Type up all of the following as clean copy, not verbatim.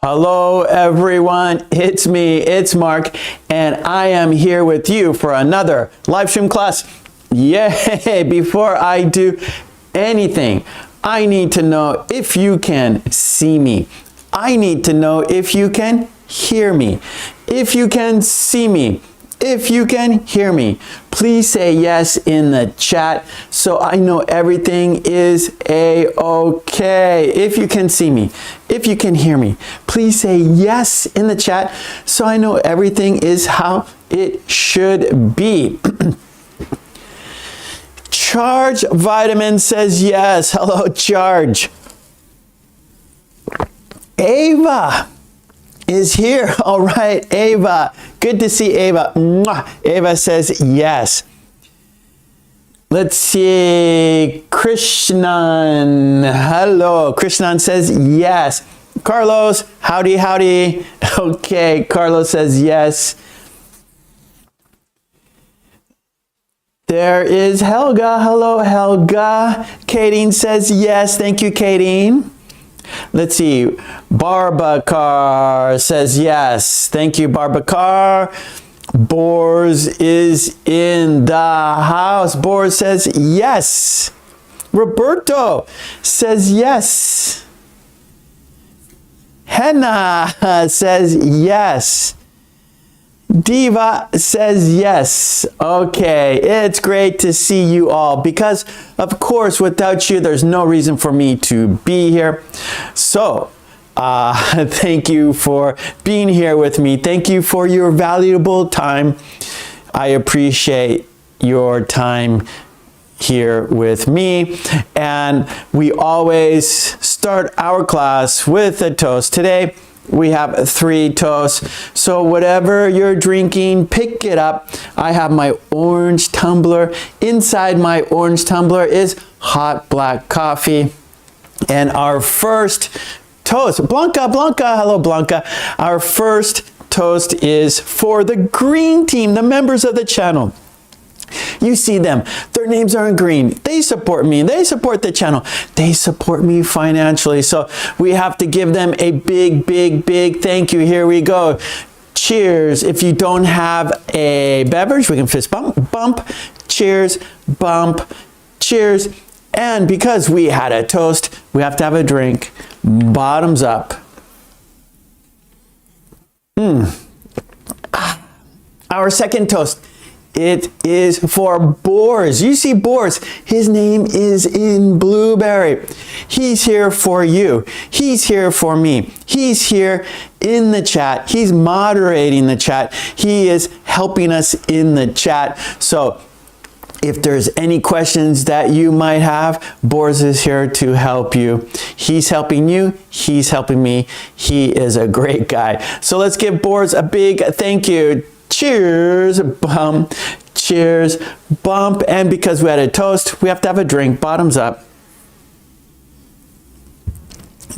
Hello everyone, it's me, it's Mark, and I am here with you for another live stream class. Yay! Before I do anything, I need to know if you can see me. I need to know if you can hear me. If you can see me. If you can hear me, please say yes in the chat so I know everything is a-okay. If you can see me, if you can hear me, please say yes in the chat so I know everything is how it should be. Charge Vitamin says yes. Hello, Charge. Ava is here. All right, Ava. Good to see Ava. Mwah. Ava says yes. Let's see. Krishnan. Hello. Krishnan says yes. Carlos, howdy, howdy. Okay, Carlos says yes. There is Helga. Hello, Helga. Kadeen says yes. Thank you, Kadeen. Let's see. Barbacar says yes. Thank you, Barbacar. Bors is in the house. Bors says yes. Roberto says yes. Henna says yes. Diva says yes. Okay, it's great to see you all because, of course, without you, there's no reason for me to be here. So, thank you for being here with me. Thank you for your valuable time. I appreciate your time here with me. And we always start our class with a toast. Today, we have 3 toasts. So whatever you're drinking, pick it up. I have my orange tumbler. Inside my orange tumbler is hot black coffee. And our first toast, Blanca, hello Blanca. Our first toast is for the green team, the members of the channel. You see them, their names are in green. They support me, they support the channel. They support me financially. So we have to give them a big, big, big thank you. Here we go. Cheers. If you don't have a beverage, we can fist bump, bump, cheers, bump, cheers. And because we had a toast, we have to have a drink. Bottoms up. Our second toast. It is for Boris. You see Boris, his name is in blueberry. He's here for you. He's here for me. He's here in the chat. He's moderating the chat. He is helping us in the chat. So if there's any questions that you might have, Boris is here to help you. He's helping you. He's helping me. He is a great guy. So let's give Boris a big thank you. Cheers, bump, cheers, bump. And because we had a toast, we have to have a drink. Bottoms up.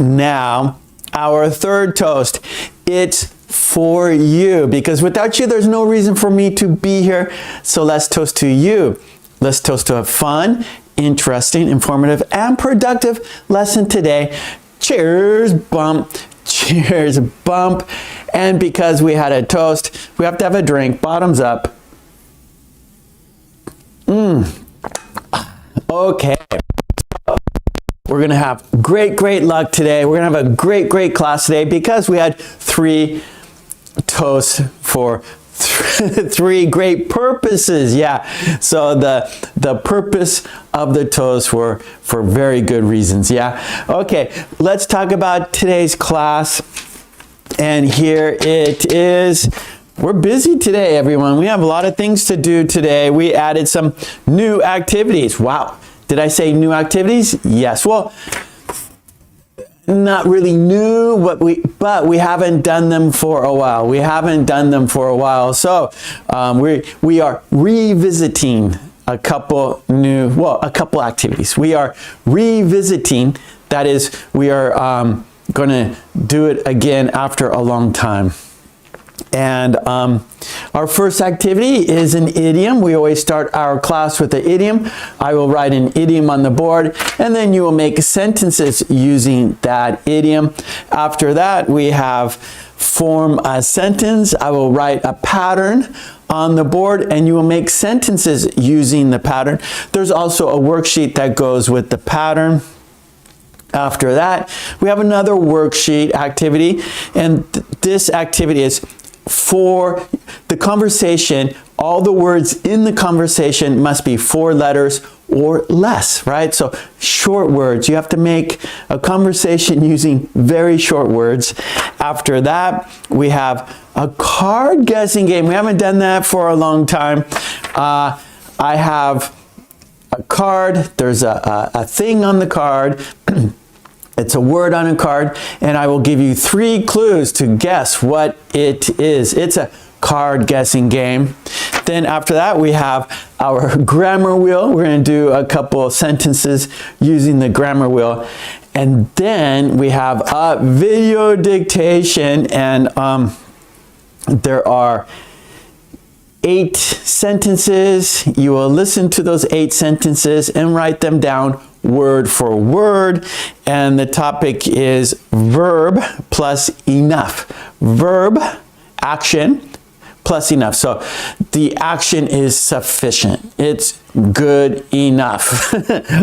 Now, our third toast. It's for you. Because without you, there's no reason for me to be here. So let's toast to you. Let's toast to a fun, interesting, informative, and productive lesson today. Cheers, bump. Cheers, bump. And because we had a toast, we have to have a drink. Bottoms up. Okay. We're going to have great luck today. We're going to have a great class today because we had 3 toasts for 3 great purposes. Yeah. So the purpose of the toast were for very good reasons. Yeah. Okay. Let's talk about today's class. And here it is. We're busy today, everyone. We have a lot of things to do today. We added some new activities. Wow. Did I say new activities? Yes. Well, not really new, but we haven't done them for a while. We haven't done them for a while. So we are revisiting a couple activities. We are revisiting, that is, we are going to do it again after a long time. And our first activity is an idiom. We always start our class with an idiom. I will write an idiom on the board, and then you will make sentences using that idiom. After that, we have form a sentence. I will write a pattern on the board, and you will make sentences using the pattern. There's also a worksheet that goes with the pattern. After that, we have another worksheet activity, and this activity is for the conversation. All the words in the conversation must be 4 letters or less, right? So short words. You have to make a conversation using very short words. After that, we have a card guessing game. We haven't done that for a long time. I have a card. There's a thing on the card. It's a word on a card, and I will give you 3 clues to guess what it is. It's a card guessing game. Then after that, we have our grammar wheel. We're going to do a couple of sentences using the grammar wheel. And then we have a video dictation, and there are 8 sentences. You will listen to those 8 sentences and write them down word for word, and the topic is verb plus enough. Verb, action, plus enough. So the action is sufficient. It's good enough.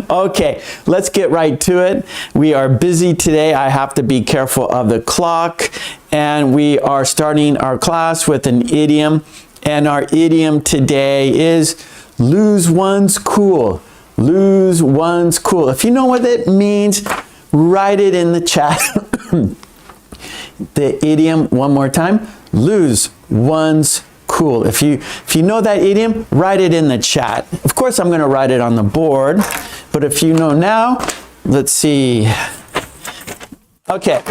Okay, let's get right to it. We are busy today. I have to be careful of the clock, and we are starting our class with an idiom, and our idiom today is lose one's cool. Lose one's cool. If you know what it means, write it in the chat. The idiom one more time. Lose one's cool. If you know that idiom, write it in the chat. Of course, I'm going to write it on the board, but if you know now, let's see. Okay,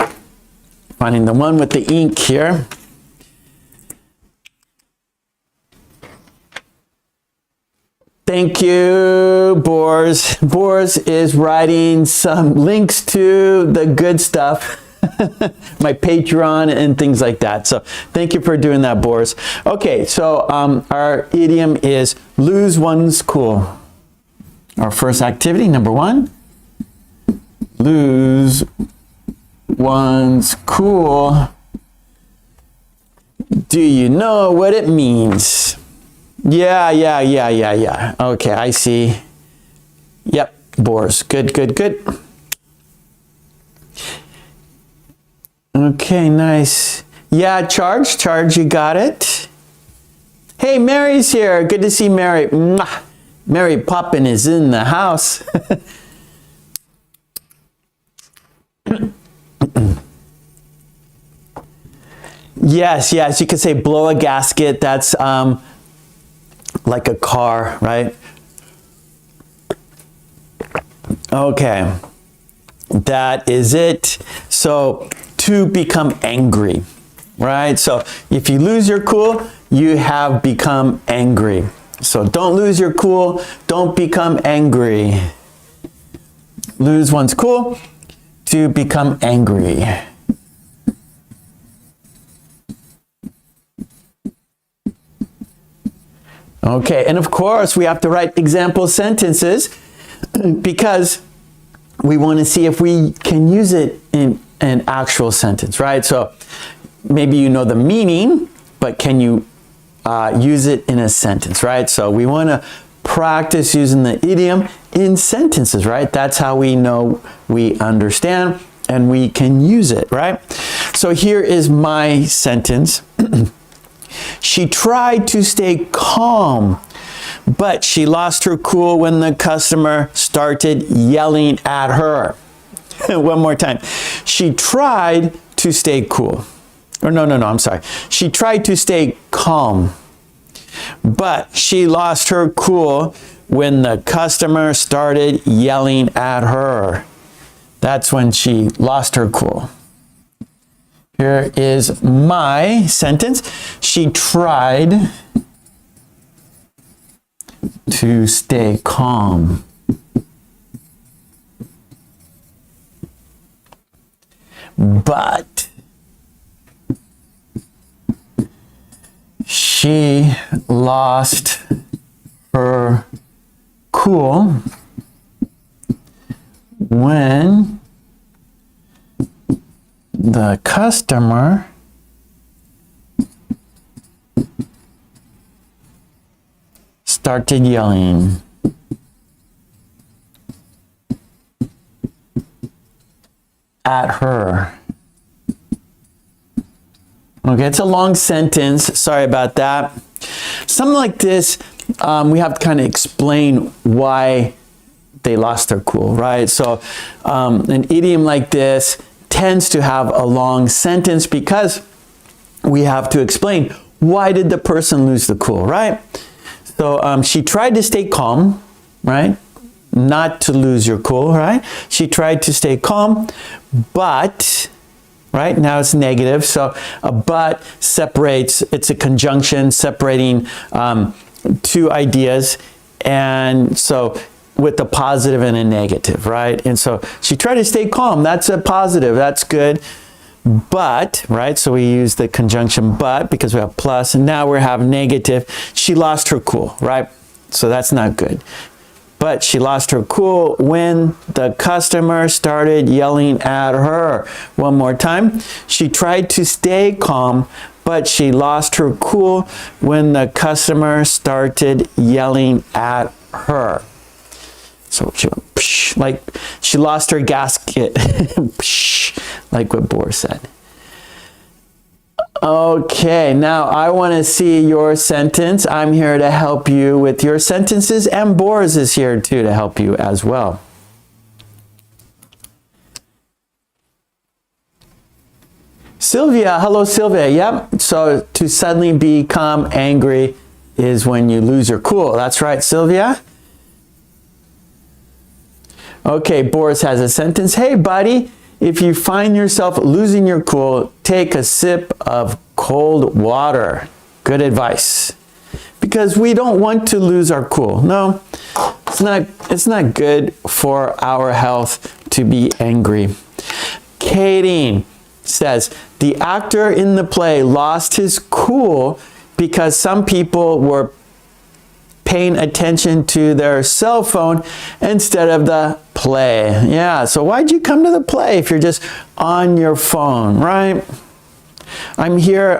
finding the one with the ink here. Thank you, Boris. Boris is writing some links to the good stuff, my Patreon and things like that. So thank you for doing that, Boris. Okay, so our idiom is lose one's cool. Our first activity, number 1, lose one's cool. Do you know what it means? Yeah. Okay, I see. Yep, Boris. Good. Okay, nice. Yeah, Charge, you got it. Hey, Mary's here. Good to see Mary. Mwah. Mary Poppin is in the house. Yes, you could say blow a gasket. That's like a car, right? Okay, that is it. So to become angry, right? So if you lose your cool, you have become angry. So don't lose your cool, don't become angry. Lose one's cool, to become angry. Okay, and of course we have to write example sentences because we want to see if we can use it in an actual sentence, right? So maybe you know the meaning, but can you use it in a sentence, right? So we want to practice using the idiom in sentences, right? That's how we know we understand and we can use it, right? So here is my sentence. She tried to stay calm, but she lost her cool when the customer started yelling at her. One more time. She tried to stay cool. Or no, I'm sorry. She tried to stay calm, but she lost her cool when the customer started yelling at her. That's when she lost her cool. Here is my sentence. She tried to stay calm, She lost her cool when the customer started yelling. At her. Okay, it's a long sentence. Sorry about that. Something like this, we have to kind of explain why they lost their cool, right? So an idiom like this tends to have a long sentence because we have to explain why did the person lose the cool, right? So she tried to stay calm, right? Not to lose your cool, right? She tried to stay calm, but, right, now it's negative. So a but separates, it's a conjunction separating two ideas. And so with a positive and a negative, right? And so she tried to stay calm. That's a positive. That's good. But, right, so we use the conjunction but because we have plus, and now we have negative. She lost her cool, right? So that's not good. But she lost her cool when the customer started yelling at her. One more time. She tried to stay calm, but she lost her cool when the customer started yelling at her. So she went, psh, like she lost her gasket, psh, like what Boris said. Okay, now I want to see your sentence. I'm here to help you with your sentences, and Boris is here too to help you as well. Sylvia, hello Sylvia. Yep, so to suddenly become angry is when you lose your cool. That's right, Sylvia. Okay, Boris has a sentence. Hey buddy, if you find yourself losing your cool, take a sip of cold water. Good advice. Because we don't want to lose our cool. No, it's not good for our health to be angry. Katie says, the actor in the play lost his cool because some people were paying attention to their cell phone instead of the play. Yeah, so why'd you come to the play if you're just on your phone, right? I'm here,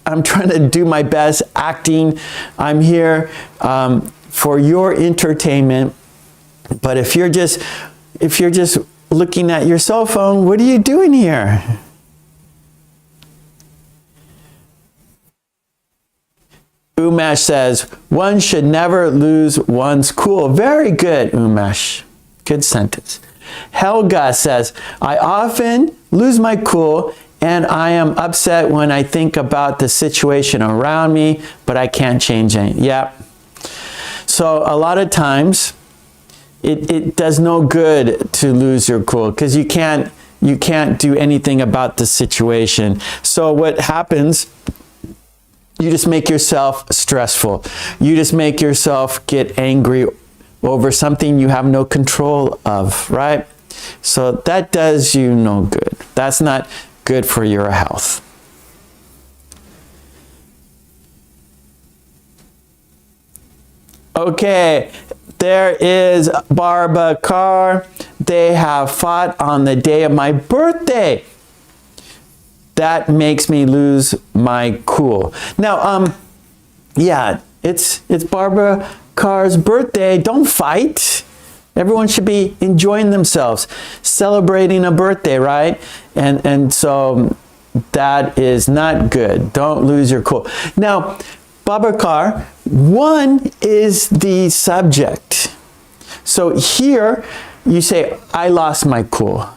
I'm trying to do my best acting. I'm here for your entertainment. But if you're just looking at your cell phone, what are you doing here? Umesh says, one should never lose one's cool. Very good, Umesh. Good sentence. Helga says, I often lose my cool and I am upset when I think about the situation around me, but I can't change anything. Yep. So a lot of times it does no good to lose your cool because you can't do anything about the situation. So what happens, you just make yourself stressful. You just make yourself get angry over something you have no control of, right? So that does you no good. That's not good for your health. Okay, there is Barbara Carr. They have fought on the day of my birthday. That makes me lose my cool. Now, yeah, it's Barbara Carr's birthday. Don't fight. Everyone should be enjoying themselves, celebrating a birthday, right? And so that is not good. Don't lose your cool. Now, Barbara Carr, one is the subject. So here you say, I lost my cool.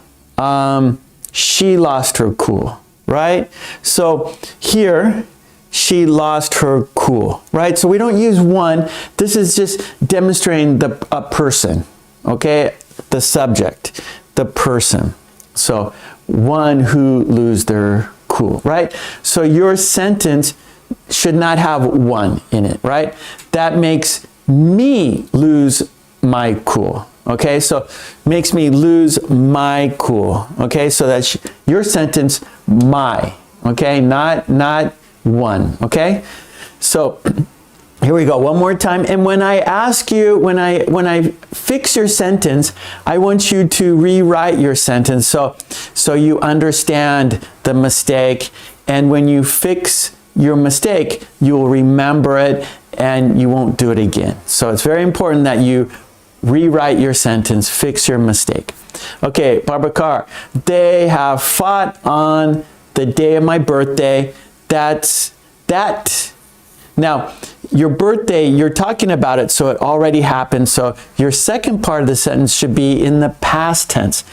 She lost her cool. Right? So here, she lost her cool, right? So we don't use one. This is just demonstrating a person, okay? The subject, the person. So one who lose their cool, right? So your sentence should not have one in it, right? That makes me lose my cool. Okay, so makes me lose my cool. Okay, so that's your sentence, my. Okay, not one. Okay, So here we go, one more time. And when I ask you, when I fix your sentence, I want you to rewrite your sentence so you understand the mistake. And when you fix your mistake, you'll remember it and you won't do it again. So it's very important that you rewrite your sentence, fix your mistake. Okay, Babakar, they have fought on the day of my birthday. That's that. Now, your birthday, you're talking about it, so it already happened. So your second part of the sentence should be in the past tense.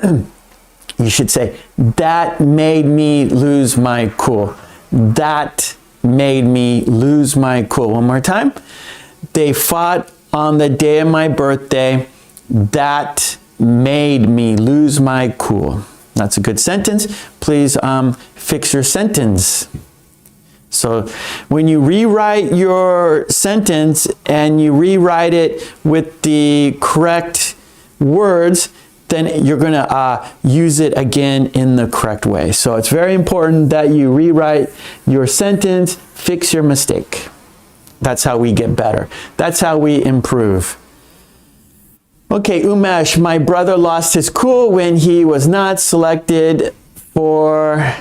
You should say, that made me lose my cool. That made me lose my cool. One more time. They fought on the day of my birthday. That made me lose my cool. That's a good sentence. Please fix your sentence. So when you rewrite your sentence and you rewrite it with the correct words, then you're going to use it again in the correct way. So it's very important that you rewrite your sentence, fix your mistake. That's how we get better. That's how we improve. Okay, Umesh, my brother lost his cool when he was not selected for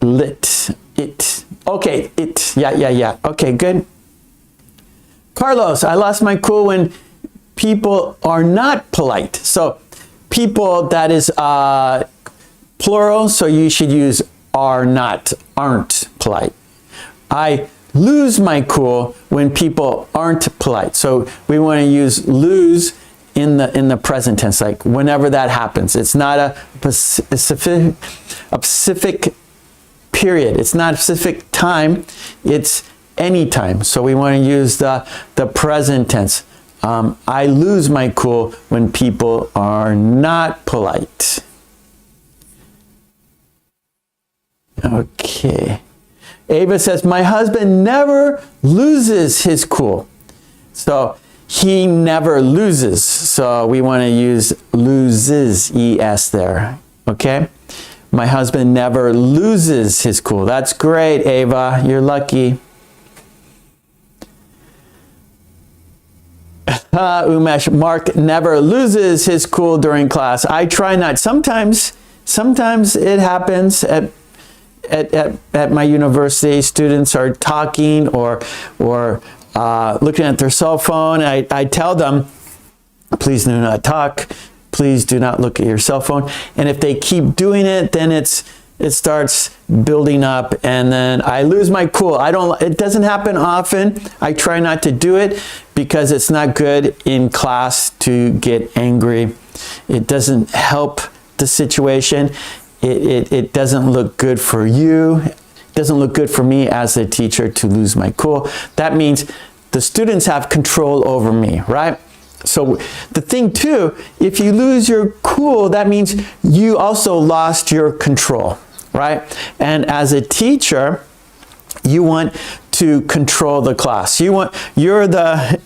it. Okay, it. Yeah. Okay, good. Carlos, I lost my cool when people are not polite. So people, that is plural, so you should use are not, aren't polite. I lose my cool when people aren't polite. So we want to use lose in the present tense, like whenever that happens. It's not a specific period. It's not a specific time. It's any time. So we want to use the present tense. I lose my cool when people are not polite. Okay. Ava says, my husband never loses his cool. So he never loses. So we want to use loses, ES there. Okay. My husband never loses his cool. That's great, Ava. You're lucky. Umesh, Mark never loses his cool during class. I try not. Sometimes it happens at my university. Students are talking or looking at their cell phone. I tell them, please do not talk. Please do not look at your cell phone. And if they keep doing it, then it starts building up, and then I lose my cool. It doesn't happen often. I try not to do it because it's not good in class to get angry. It doesn't help the situation. It doesn't look good for you. It doesn't look good for me as a teacher to lose my cool. That means the students have control over me, right? So the thing too, if you lose your cool, that means you also lost your control, right? And as a teacher, you want to control the class. You're the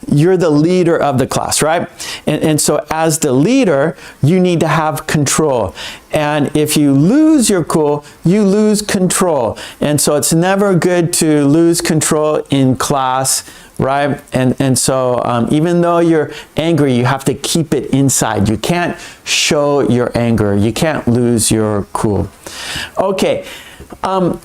leader of the class, right? And so as the leader, you need to have control. And if you lose your cool, you lose control. And so it's never good to lose control in class, right? And so even though you're angry, you have to keep it inside. You can't show your anger. You can't lose your cool. Okay.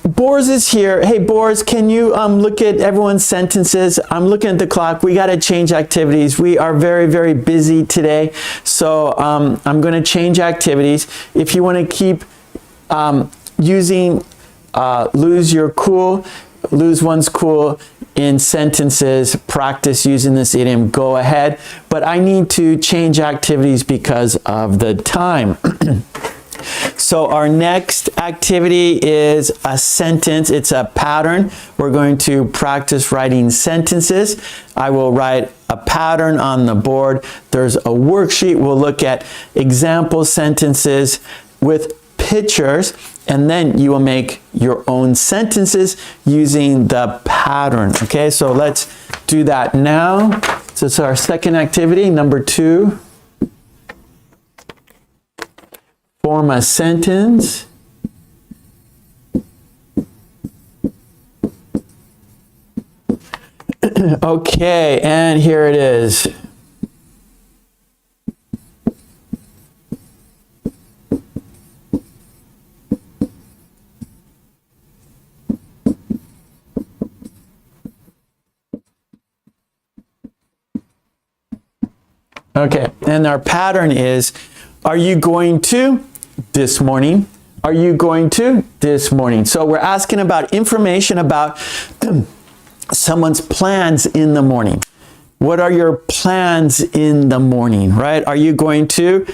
Boris is here. Hey, Boris, can you look at everyone's sentences? I'm looking at the clock. We got to change activities. We are very, very busy today. So I'm going to change activities. If you want to keep using lose your cool, lose one's cool in sentences, practice using this idiom, go ahead. But I need to change activities because of the time. So our next activity is a sentence. It's a pattern. We're going to practice writing sentences. I will write a pattern on the board. There's a worksheet. We'll look at example sentences with pictures, and then you will make your own sentences using the pattern. Okay, so let's do that now. So it's our second activity, number 2. Form a sentence Okay, and here it is. Okay, and our pattern is, are you going to this morning? Are you going to this morning? So we're asking about information about someone's plans in the morning. What are your plans in the morning, right? Are you going to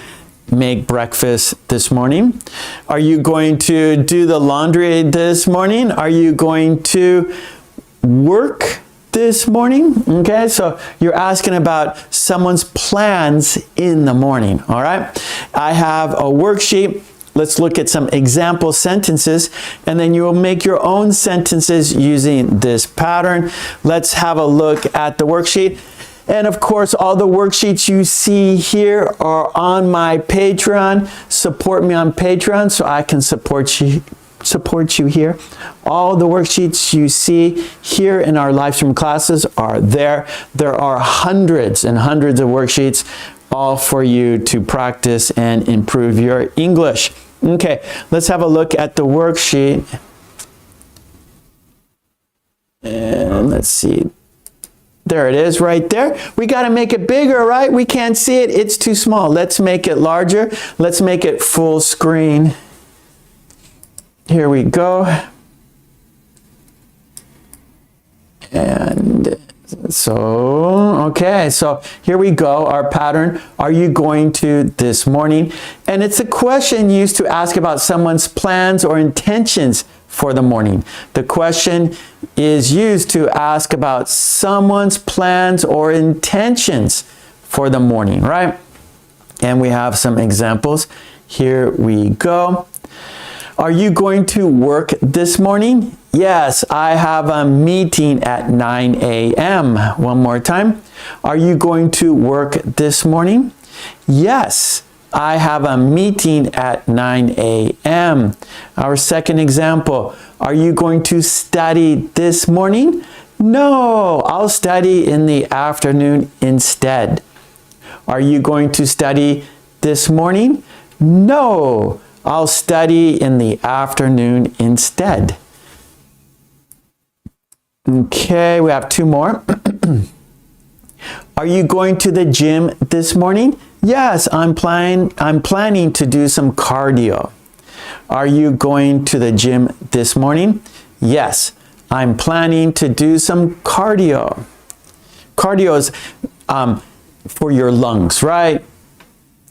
make breakfast this morning? Are you going to do the laundry this morning? Are you going to work this morning? Okay, so you're asking about someone's plans in the morning, all right? I have a worksheet. Let's look at some example sentences, and then you will make your own sentences using this pattern. Let's have a look at the worksheet. And of course, all the worksheets you see here are on my Patreon. Support me on Patreon so I can support you here. All the worksheets you see here in our live stream classes are there. There are hundreds and hundreds of worksheets, all for you to practice and improve your English. Okay, let's have a look at the worksheet. And let's see. There it is right there. We got to make it bigger, right? We can't see it. It's too small. Let's make it larger. Let's make it full screen. Here we go. And okay, so here we go, our pattern. Are you going to this morning? And it's a question used to ask about someone's plans or intentions for the morning. The question is used to ask about someone's plans or intentions for the morning, right? And we have some examples. Here we go. Are you going to work this morning? Yes, I have a meeting at 9 a.m. One more time. Are you going to work this morning? Yes, I have a meeting at 9 a.m. Our second example. Are you going to study this morning? No, I'll study in the afternoon instead. Are you going to study this morning? No, I'll study in the afternoon instead. Okay, we have two more. Are you going to the gym this morning? Yes, I'm planning to do some cardio. Are you going to the gym this morning? Yes, I'm planning to do some cardio. Cardio is for your lungs, right?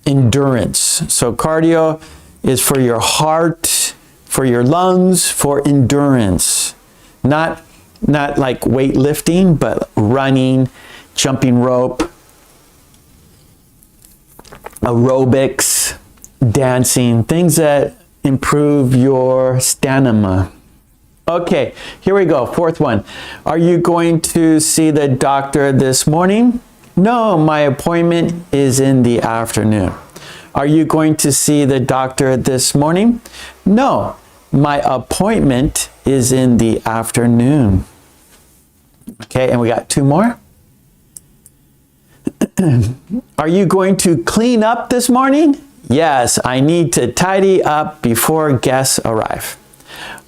Endurance. So cardio is for your heart, for your lungs, for endurance. Not like weightlifting, but running, jumping rope, aerobics, dancing, things that improve your stamina. Okay, here we go. Fourth one. Are you going to see the doctor this morning? No, my appointment is in the afternoon. Are you going to see the doctor this morning? No, my appointment is in the afternoon. Okay, and we got two more. Are you going to clean up this morning? Yes, I need to tidy up before guests arrive.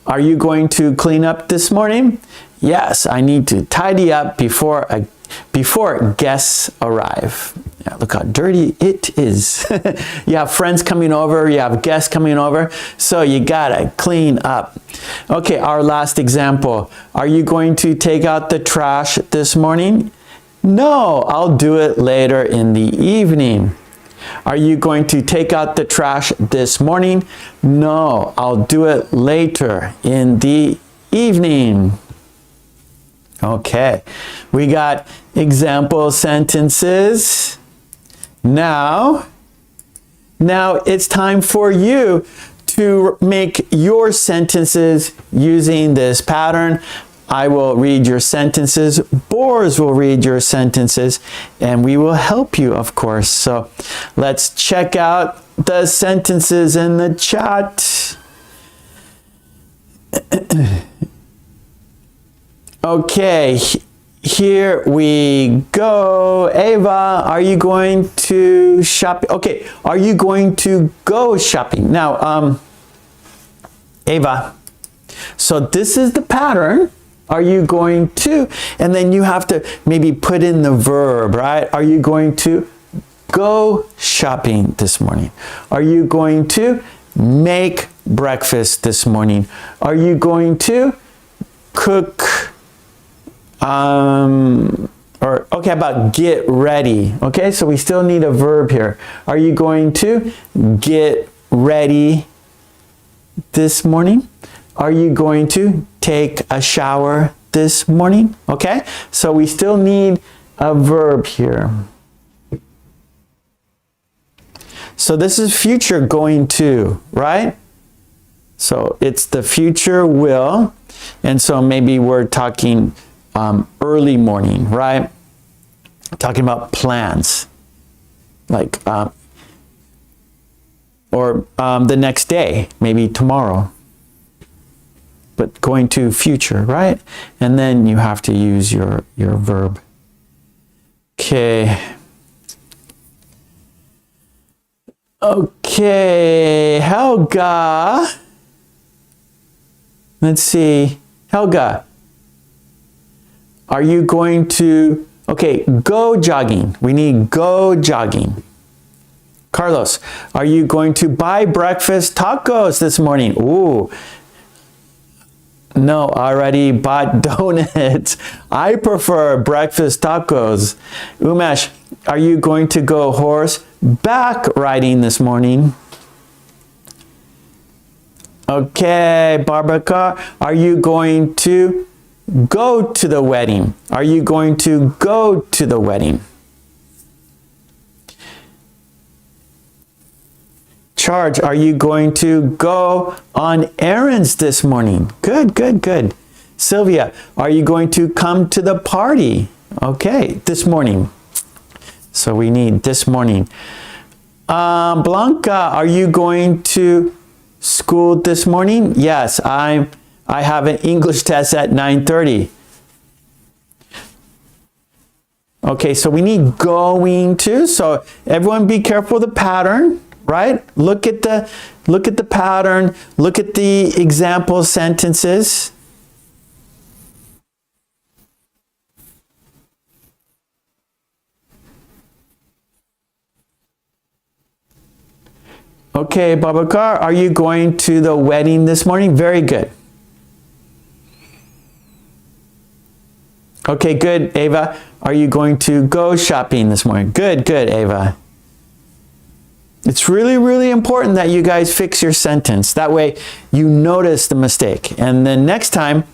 Are you going to clean up this morning? Yes, I need to tidy up before guests arrive. Yeah, look how dirty it is. You have friends coming over, you have guests coming over, so you gotta clean up. Okay, our last example. Are you going to take out the trash this morning? No, I'll do it later in the evening. Are you going to take out the trash this morning? No, I'll do it later in the evening. Okay, we got example sentences. Now it's time for you to make your sentences using this pattern. I will read your sentences, Boris will read your sentences, and we will help you, of course. So let's check out the sentences in the chat. Okay, here we go. Ava, are you going to shop? Okay, are you going to go shopping? Now, Ava, so this is the pattern. Are you going to? And then you have to maybe put in the verb, right? Are you going to go shopping this morning? Are you going to make breakfast this morning? Are you going to cook? Or okay, about get ready. Okay, so we still need a verb here. Are you going to get ready this morning? Are you going to take a shower this morning? Okay, so we still need a verb here. So this is future going to, right? So it's the future will. And so maybe we're talking early morning, right? Talking about plans. Like, or the next day, maybe tomorrow. But going to future, right? And then you have to use your verb. Okay. Okay, Helga. Let's see. Helga, are you going to, okay, go jogging. We need go jogging. Carlos, are you going to buy breakfast tacos this morning? Ooh. No, already bought donuts. I prefer breakfast tacos. Umesh, are you going to go horseback riding this morning? Okay, Barbara, are you going to go to the wedding? Are you going to go to the wedding? Charge, are you going to go on errands this morning? Good, good, good. Sylvia, are you going to come to the party? Okay, this morning. So we need this morning. Blanca, are you going to school this morning? Yes, I have an English test at 9:30. Okay, so we need going to. So everyone be careful of the pattern, right? Look at the pattern, look at the example sentences. Okay, Babakar, are you going to the wedding this morning? Very good. Okay, good, Ava. Are you going to go shopping this morning? Good, good, Ava. It's really, really important that you guys fix your sentence. That way you notice the mistake. And then next time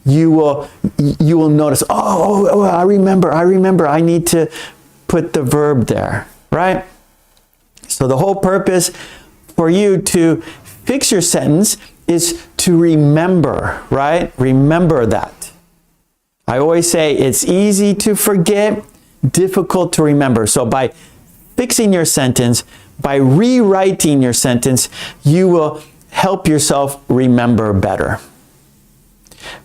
you will notice, oh, I remember, I need to put the verb there, right? So the whole purpose for you to fix your sentence is to remember, right? Remember that. I always say it's easy to forget, difficult to remember. So by fixing your sentence, by rewriting your sentence, you will help yourself remember better.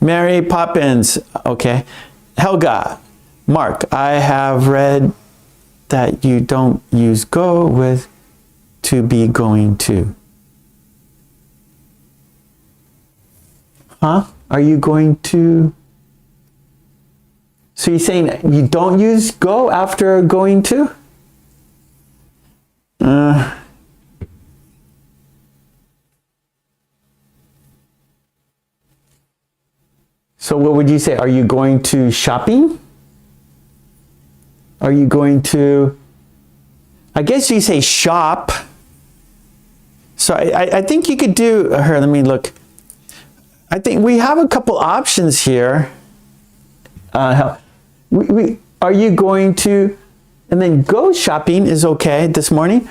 Mary Poppins, okay. Helga, Mark, I have read that you don't use go with to be going to. Huh? Are you going to? So you're saying you don't use go after going to? So what would you say? Are you going to shopping? Are you going to? I guess you say shop. So I think you could do, here, let me look. I think we have a couple options here. Are you going to, and then go shopping is okay this morning.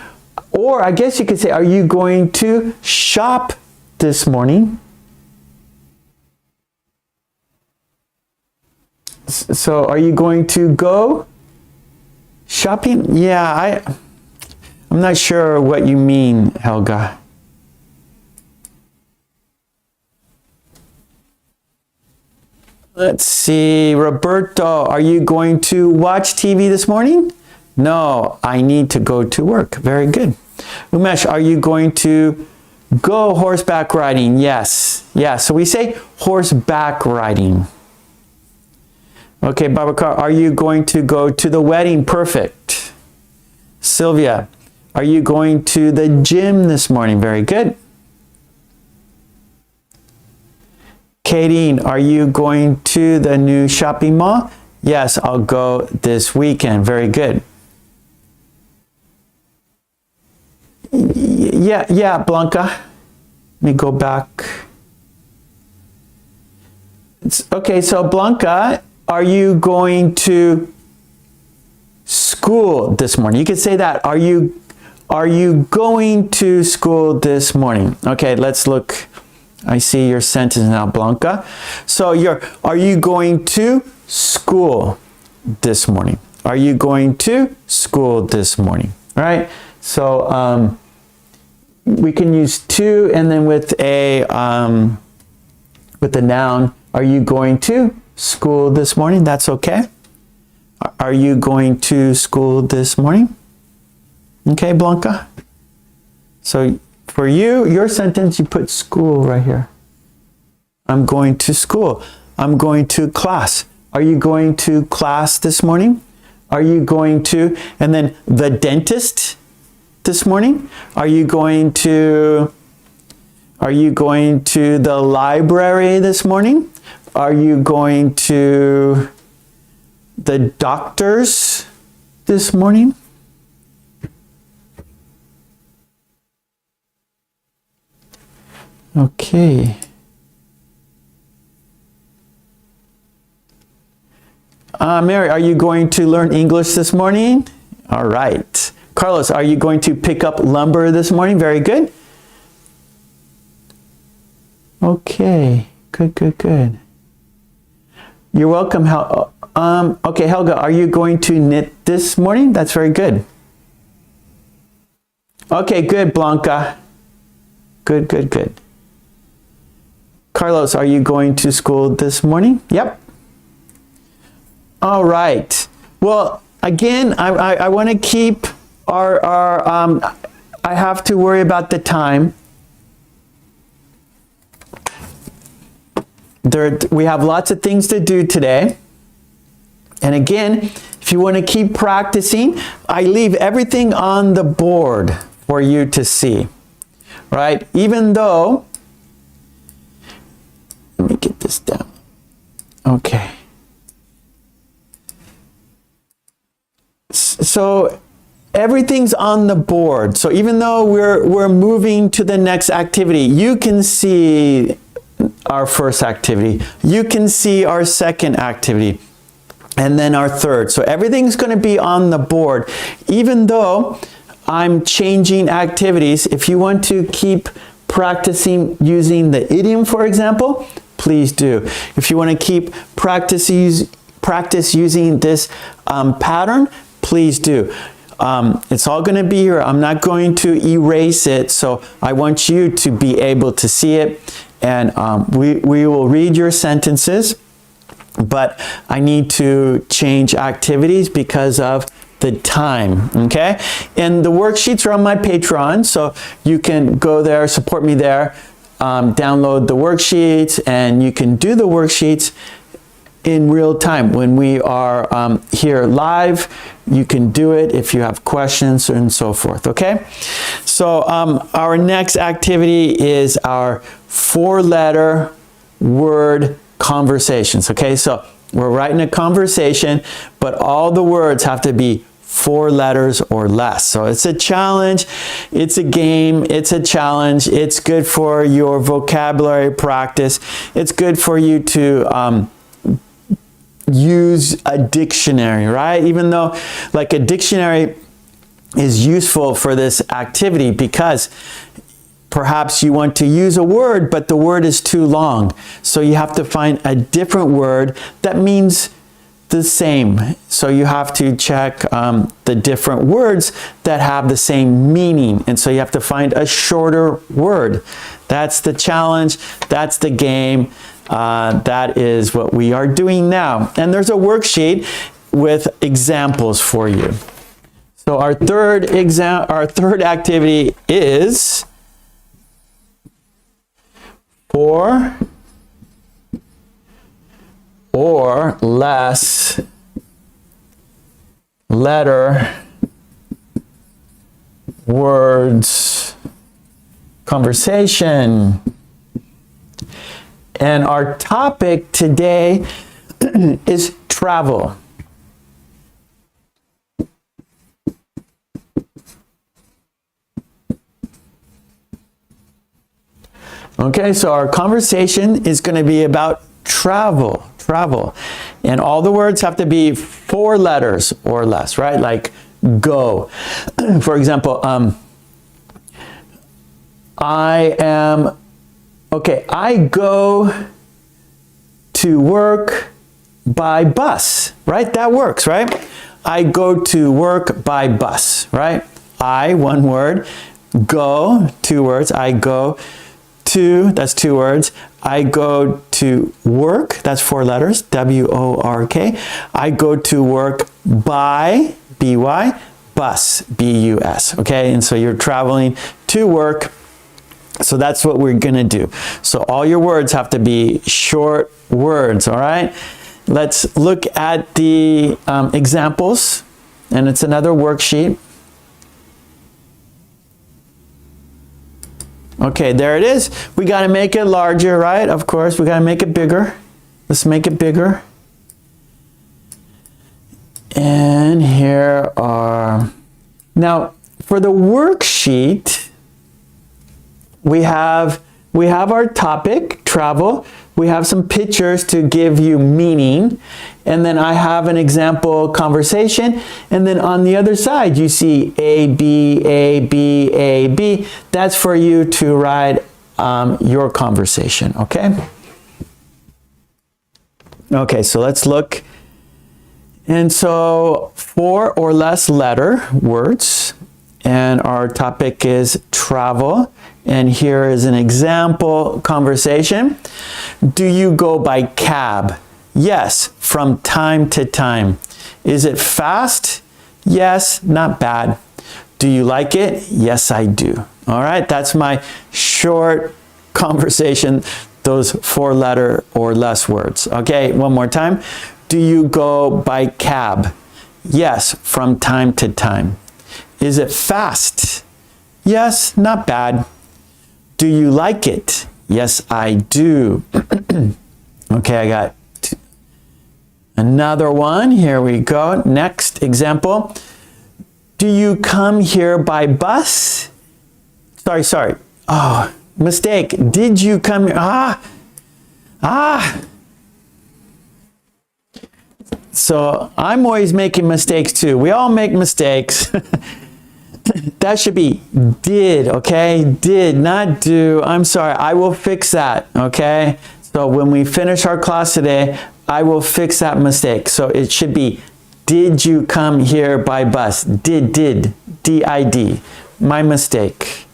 Or I guess you could say, are you going to shop this morning? So are you going to go shopping? Yeah, I'm not sure what you mean, Helga. Let's see, Roberto, are you going to watch TV this morning? No, I need to go to work. Very good. Umesh, are you going to go horseback riding? Yes. Yeah, so we say horseback riding. Okay, Babakar, are you going to go to the wedding? Perfect. Sylvia, are you going to the gym this morning? Very good. Kadeen, are you going to the new shopping mall? Yes, I'll go this weekend. Very good. Yeah, Blanca. Let me go back. Okay, so Blanca, are you going to school this morning? You could say that. Are you going to school this morning? Okay, let's look. I see your sentence now, Blanca. So are you going to school this morning? Are you going to school this morning? All right. So we can use to, and then with the noun, are you going to school this morning? That's okay. Are you going to school this morning? Okay, Blanca. So for you, your sentence, you put school right here. I'm going to school. I'm going to class. Are you going to class this morning? Are you going to, and then the dentist this morning? Are you going to the library this morning? Are you going to the doctor's this morning? Okay. Mary, are you going to learn English this morning? All right. Carlos, are you going to pick up lumber this morning? Very good. Okay. Good. You're welcome. Okay, Helga, are you going to knit this morning? That's very good. Okay, good, Blanca. Good. Carlos, are you going to school this morning? Yep. All right. Well, again, I want to keep I have to worry about the time. We have lots of things to do today. And again, if you want to keep practicing, I leave everything on the board for you to see. Right? Even though, let me get this down. Okay. So everything's on the board. So even though we're moving to the next activity, you can see our first activity. You can see our second activity. And then our third. So everything's going to be on the board. Even though I'm changing activities, if you want to keep practicing using the idiom, for example, please do. If you want to keep practice using this pattern, please do. It's all going to be here. I'm not going to erase it, so I want you to be able to see it. And we will read your sentences, but I need to change activities because of the time, okay? And the worksheets are on my Patreon, so you can go there, support me there, download the worksheets, and you can do the worksheets in real time. When we are here live, you can do it if you have questions and so forth, okay? So our next activity is our 4-letter word conversations, okay? So we're writing a conversation, but all the words have to be 4 letters or less. So it's a challenge, it's a game, it's a challenge. It's good for your vocabulary practice. It's good for you to use a dictionary, right? Even though like a dictionary is useful for this activity because perhaps you want to use a word, but the word is too long. So you have to find a different word that means the same. So you have to check the different words that have the same meaning. And so you have to find a shorter word. That's the challenge. That's the game. That is what we are doing now. And there's a worksheet with examples for you. So our third activity is 4 or less letter words conversation. And our topic today is travel. Okay, so our conversation is going to be about travel. And all the words have to be 4 letters or less, right? Like go. For example, I go to work by bus, right? That works, right? I go to work by bus, right? I, one word, go, 2 words. I go to, that's 2 words. I go to work, that's 4 letters, W-O-R-K. I go to work by, B-Y, bus, B-U-S, okay? And so you're traveling to work. So that's what we're gonna do. So all your words have to be short words, all right? Let's look at the examples, and it's another worksheet. Okay, there it is. We got to make it larger, right? Of course, we got to make it bigger. Let's make it bigger. And here are... Now, for the worksheet, we have our topic, travel. We have some pictures to give you meaning. And then I have an example conversation. And then on the other side, you see A, B, A, B, A, B. That's for you to write your conversation, okay? Okay, so let's look. And so 4 or less letter words. And our topic is travel. And here is an example conversation. Do you go by cab? Yes, from time to time. Is it fast? Yes, not bad. Do you like it? Yes, I do. All right, that's my short conversation, those 4 letter or less words. Okay, one more time. Do you go by cab? Yes, from time to time. Is it fast? Yes, not bad. Do you like it? Yes, I do. Okay, I got another one. Here we go. Next example. Do you come here by bus? Sorry. Oh, mistake. Did you come here? So I'm always making mistakes too. We all make mistakes. That should be did, okay? Did, not do. I'm sorry. I will fix that, okay? So when we finish our class today, I will fix that mistake. So it should be, did you come here by bus? Did, D-I-D. My mistake.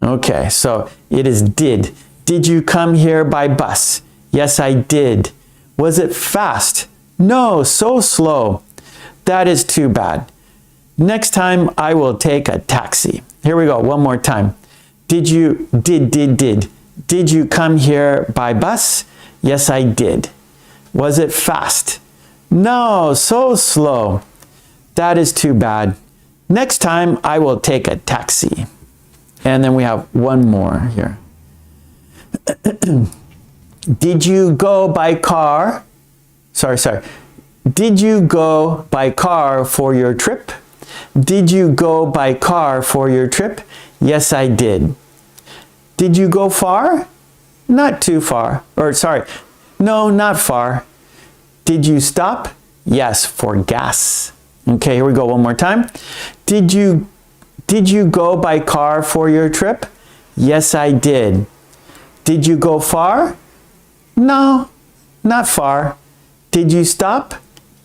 Okay, so it is did. Did you come here by bus? Yes, I did. Was it fast? No, so slow. That is too bad. Next time I will take a taxi. Here we go, one more time. Did you come here by bus? Yes, I did. Was it fast? No, so slow. That is too bad. Next time I will take a taxi. And then we have one more here. Did you go by car? Sorry. Did you go by car for your trip? Did you go by car for your trip? Yes, I did. Did you go far? Not too far. No, not far. Did you stop? Yes, for gas. Okay, here we go one more time. Did you go by car for your trip? Yes, I did. Did you go far? No, not far. did you stop?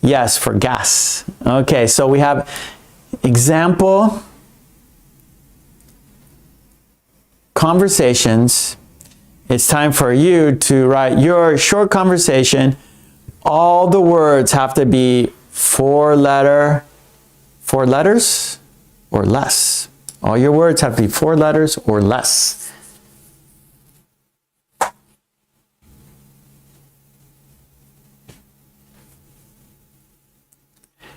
Yes, for gas. Okay, so we have example conversations. It's time for you to write your short conversation. All the words have to be four letters or less. All your words have to be 4 letters or less.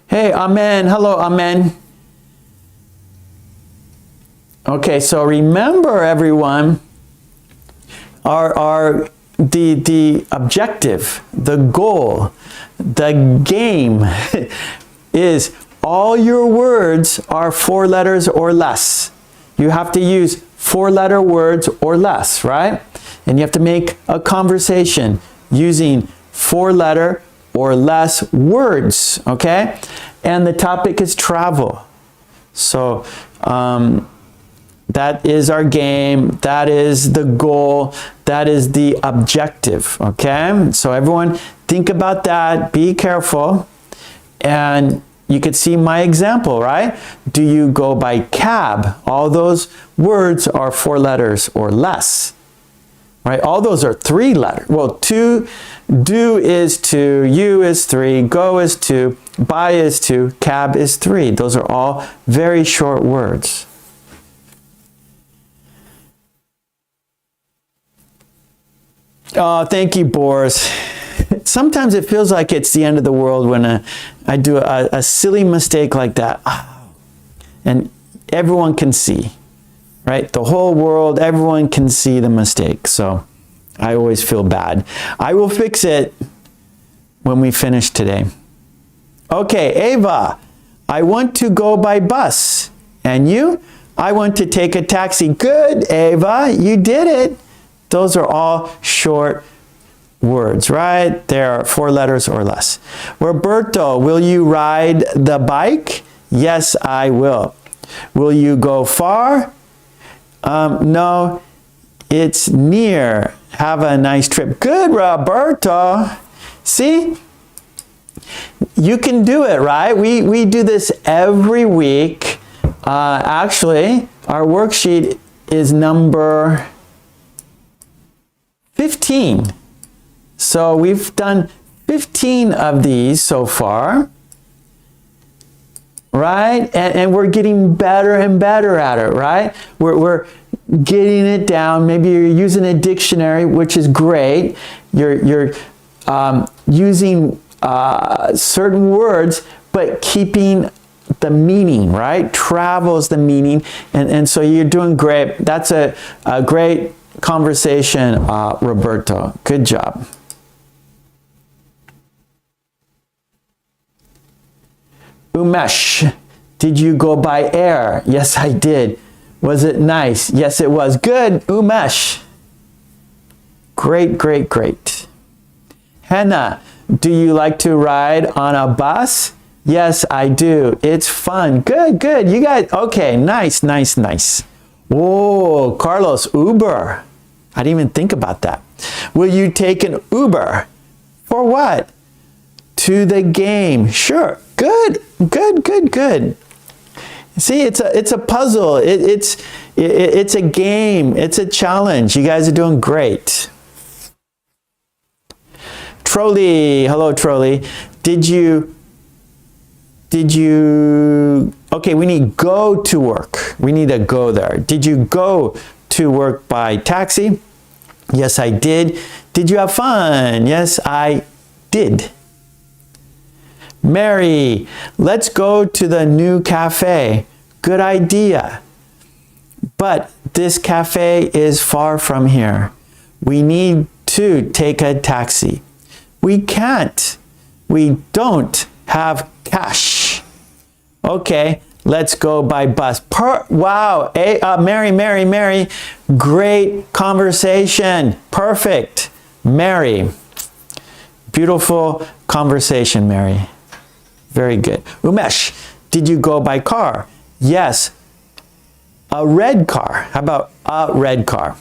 Hey, Amen. Hello, Amen. Okay, so remember, everyone, the objective, the goal, the game is all your words are 4 letters or less. You have to use 4-letter words or less, right? And you have to make a conversation using 4-letter or less words, okay? And the topic is travel. So that is our game, that is the goal, that is the objective, okay? So everyone think about that, be careful, and you could see my example, right? Do you go by cab? All those words are 4 letters or less, right? All those are 3 letters. Well, do is 2, you is 3, go is 2, buy is 2, cab is 3. Those are all very short words. Oh, thank you, Boris. Sometimes it feels like it's the end of the world when I do a silly mistake like that. And everyone can see, right? The whole world, everyone can see the mistake. So I always feel bad. I will fix it when we finish today. Okay, Ava, I want to go by bus. And you? I want to take a taxi. Good, Ava, you did it. Those are all short words, right? They're 4 letters or less. Roberto, will you ride the bike? Yes, I will. Will you go far? No, it's near. Have a nice trip. Good, Roberto. See? You can do it, right? We do this every week. Actually, our worksheet is number 15. So we've done 15 of these so far, right? And we're getting better and better at it, right? We're getting it down. Maybe you're using a dictionary, which is great. You're using certain words, but keeping the meaning, right? Travel's the meaning. And so you're doing great. That's a great conversation, Roberto. Good job. Umesh, did you go by air? Yes, I did. Was it nice? Yes, it was. Good, Umesh. Great, great, great. Hannah, do you like to ride on a bus? Yes, I do. It's fun. Good, good. You guys, okay, nice, nice, nice. Whoa, Carlos, Uber. I didn't even think about that. Will you take an Uber? For what? To the game. Sure. Good, good, good, good. See, it's a puzzle. It's a game. It's a challenge. You guys are doing great. Trolley, hello, Trolley. Did you? Okay, we need go to work. We need a go there. Did you go to work by taxi? Yes, I did. Did you have fun? Yes, I did. Mary, let's go to the new cafe. Good idea. But this cafe is far from here. We need to take a taxi. We can't. We don't have cash. Okay, let's go by bus. Wow, Mary, great conversation. Perfect. Mary, beautiful conversation, Mary. Very good. Umesh, did you go by car? Yes. A red car. How about a red car?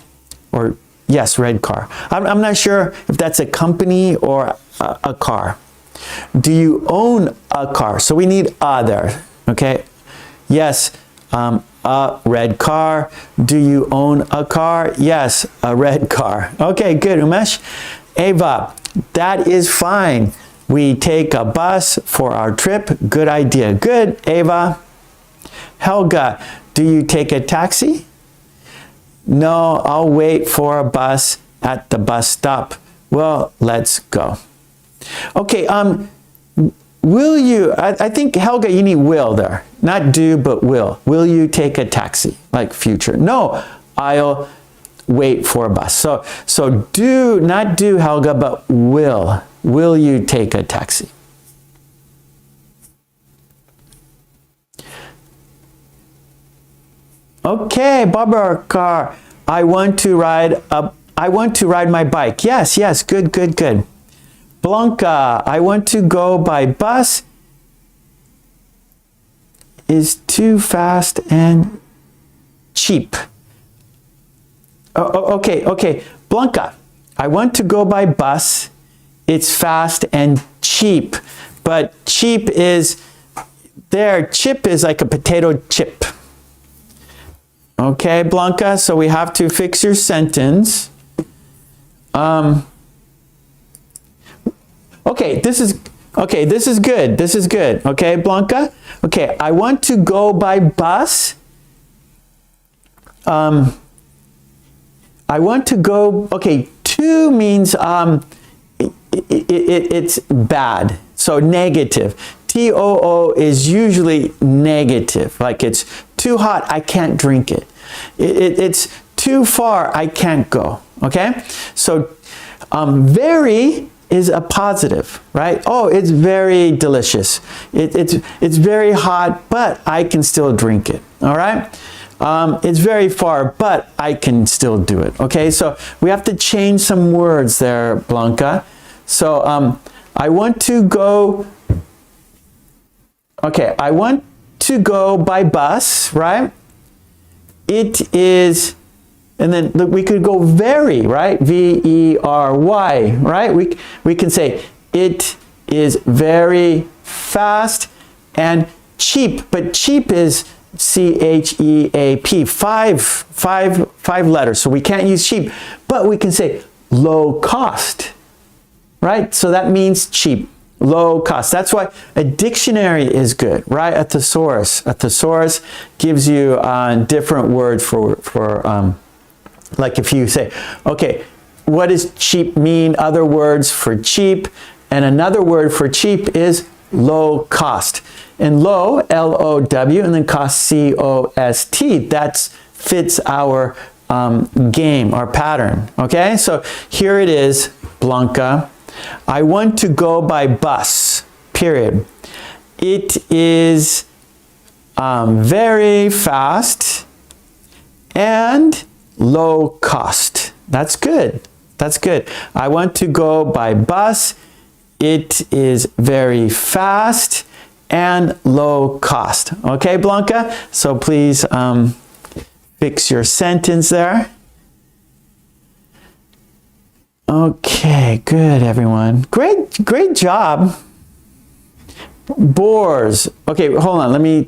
Or yes, red car. I'm not sure if that's a company or a car. Do you own a car? So we need a there, okay? Yes, a red car. Do you own a car? Yes, a red car. Okay, good, Umesh. Ava, that is fine. We take a bus for our trip. Good idea. Good, Ava. Helga, do you take a taxi? No, I'll wait for a bus at the bus stop. Well, let's go. Okay, will you, I think, Helga, you need will there. Not do, but will. Will you take a taxi? Like future. No, I'll wait for a bus. So do, not do, Helga, but will. Will you take a taxi? Okay, Babacar, I want to ride my bike. Yes, yes, good, good, good. Blanca, I want to go by bus. Is too fast and cheap. Okay. Blanca, I want to go by bus. It's fast and cheap. But cheap is, there, chip is like a potato chip. Okay, Blanca, so we have to fix your sentence. Okay, this is good. This is good. Okay, Blanca? Okay, I want to go by bus. I want to go, okay, to means it's bad. So negative. TOO is usually negative. Like it's too hot, I can't drink it. It's too far, I can't go. Okay? So very is a positive, right? Oh, it's very delicious. It's very hot, but I can still drink it. All right? It's very far, but I can still do it. Okay? So we have to change some words there, Blanca. So I want to go. Okay, I want to go by bus, right? It is, and then look, we could go very, right? V-E-R-Y, right? We can say it is very fast and cheap, but cheap is C-H-E-A-P, five letters, so we can't use cheap, but we can say low cost, right? So that means cheap. Low cost. That's why a dictionary is good, right? A thesaurus. A thesaurus gives you different words for like if you say, okay, what does cheap mean? Other words for cheap, and another word for cheap is low cost. And low, L-O-W, and then cost, C-O-S-T. That fits our game, our pattern. Okay, so here it is, Blanca. I want to go by bus, period. It is very fast and low cost. That's good. That's good. I want to go by bus. It is very fast and low cost. Okay, Blanca? So please fix your sentence there. Okay, good, everyone. Great job. Bores. Okay, hold on.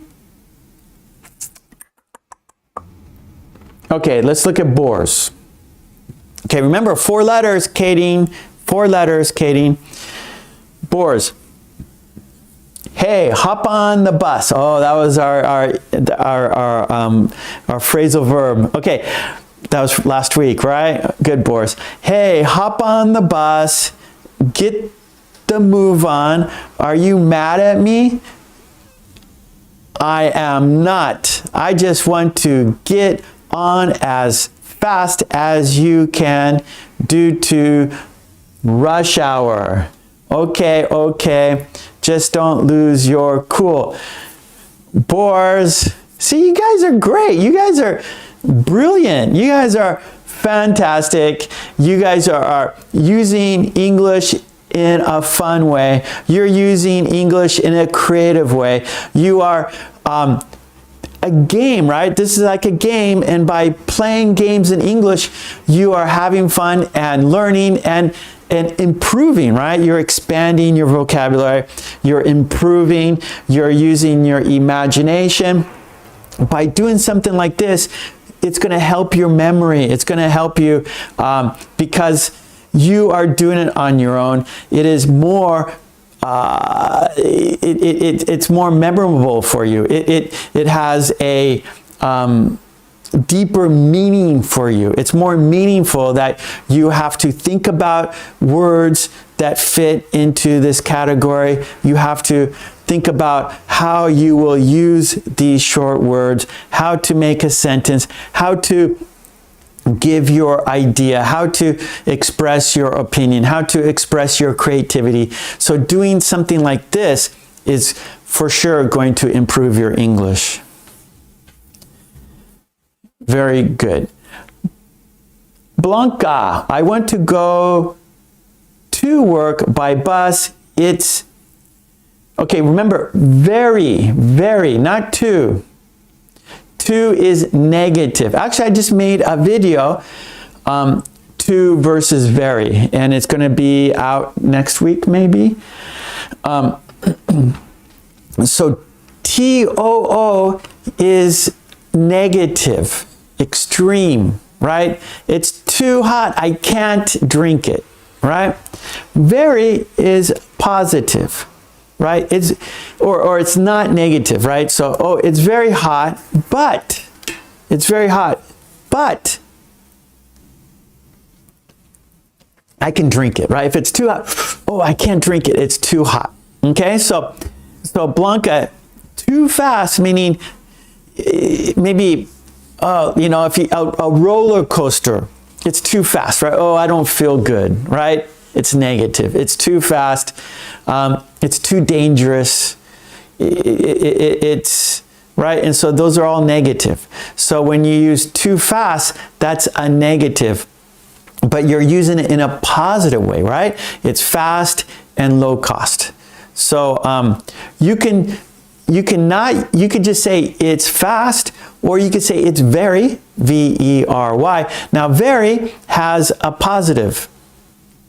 Okay, let's look at bores. Okay, remember 4 letters, Katie. 4 letters, Katie. Bores. Hey, hop on the bus. Oh, that was our phrasal verb. Okay. That was last week, right? Good, Boris. Hey, hop on the bus. Get the move on. Are you mad at me? I am not. I just want to get on as fast as you can due to rush hour. Okay. Just don't lose your cool. Boars. See, you guys are great. You guys are brilliant. You guys are fantastic. You guys are using English in a fun way. You're using English in a creative way. You are a game, right? This is like a game, and by playing games in English, you are having fun and learning, and and improving, right? You're expanding your vocabulary, you're improving, you're using your imagination. By doing something like this, it's going to help your memory. It's going to help you because you are doing it on your own. It is more it's more memorable for you. It has a deeper meaning for you. It's more meaningful that you have to think about words that fit into this category. You have to think about how you will use these short words, how to make a sentence, how to give your idea, how to express your opinion, how to express your creativity. So doing something like this is for sure going to improve your English. Very good. Blanca, I want to go to work by bus. It's, okay, remember, very, not to. To is negative. Actually, I just made a video, to versus very, and it's going to be out next week, maybe. So TOO is negative, extreme, right? It's too hot, I can't drink it, right? Very is positive, right? It's or it's not negative, right? So, oh, it's very hot, but it's very hot, but I can drink it, right? If it's too hot, oh, I can't drink it, it's too hot. Okay, so Blanca, too fast, meaning maybe you know, if you a roller coaster, it's too fast, right? Oh, I don't feel good, right? It's negative. It's too fast. It's too dangerous. It's right, and so those are all negative. So when you use too fast, that's a negative, but you're using it in a positive way, right? It's fast and low cost. So you could just say it's fast, or you could say it's very, V-E-R-Y. Now, very has a positive,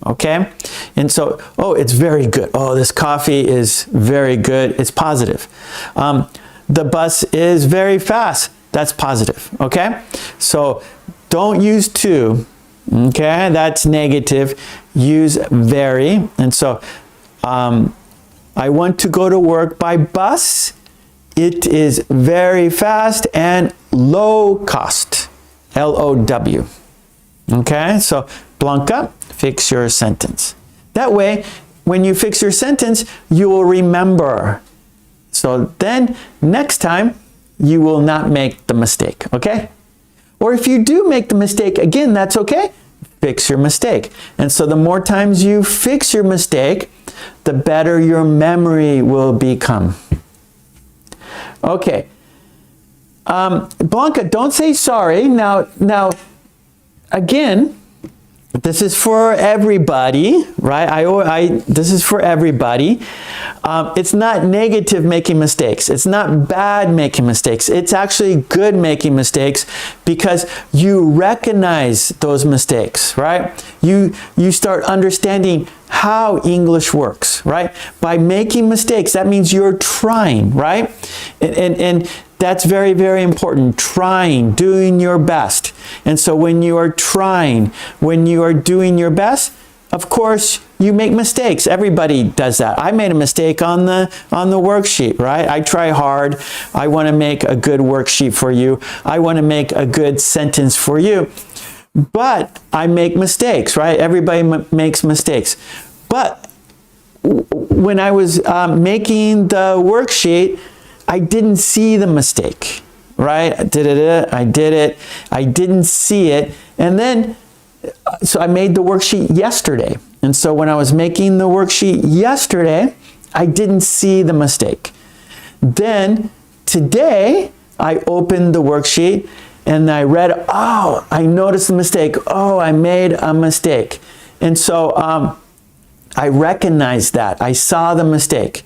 okay? And so, oh, it's very good. Oh, this coffee is very good. It's positive. The bus is very fast. That's positive, okay? So don't use to, okay? That's negative. Use very. And so I want to go to work by bus. It is very fast and low cost, L-O-W. Okay, so Blanca, fix your sentence. That way, when you fix your sentence, you will remember. So then, next time, you will not make the mistake, okay? Or if you do make the mistake, again, that's okay. Fix your mistake. And so the more times you fix your mistake, the better your memory will become. Okay. Blanca, don't say sorry. Now, again, this is for everybody, right? This is for everybody. It's not negative making mistakes. It's not bad making mistakes. It's actually good making mistakes because you recognize those mistakes, right? You start understanding how English works, right? By making mistakes, that means you're trying, right? And that's very, very important. Trying, doing your best. And so when you are trying, when you are doing your best, of course, you make mistakes. Everybody does that. I made a mistake on the worksheet, right? I try hard. I want to make a good worksheet for you. I want to make a good sentence for you. But I make mistakes, right? Everybody makes mistakes. But when I was making the worksheet, I didn't see the mistake, right? I did it. I didn't see it. And then, so I made the worksheet yesterday. And so when I was making the worksheet yesterday, I didn't see the mistake. Then today, I opened the worksheet and I read, oh, I noticed the mistake. Oh, I made a mistake. And so I recognized that. I saw the mistake.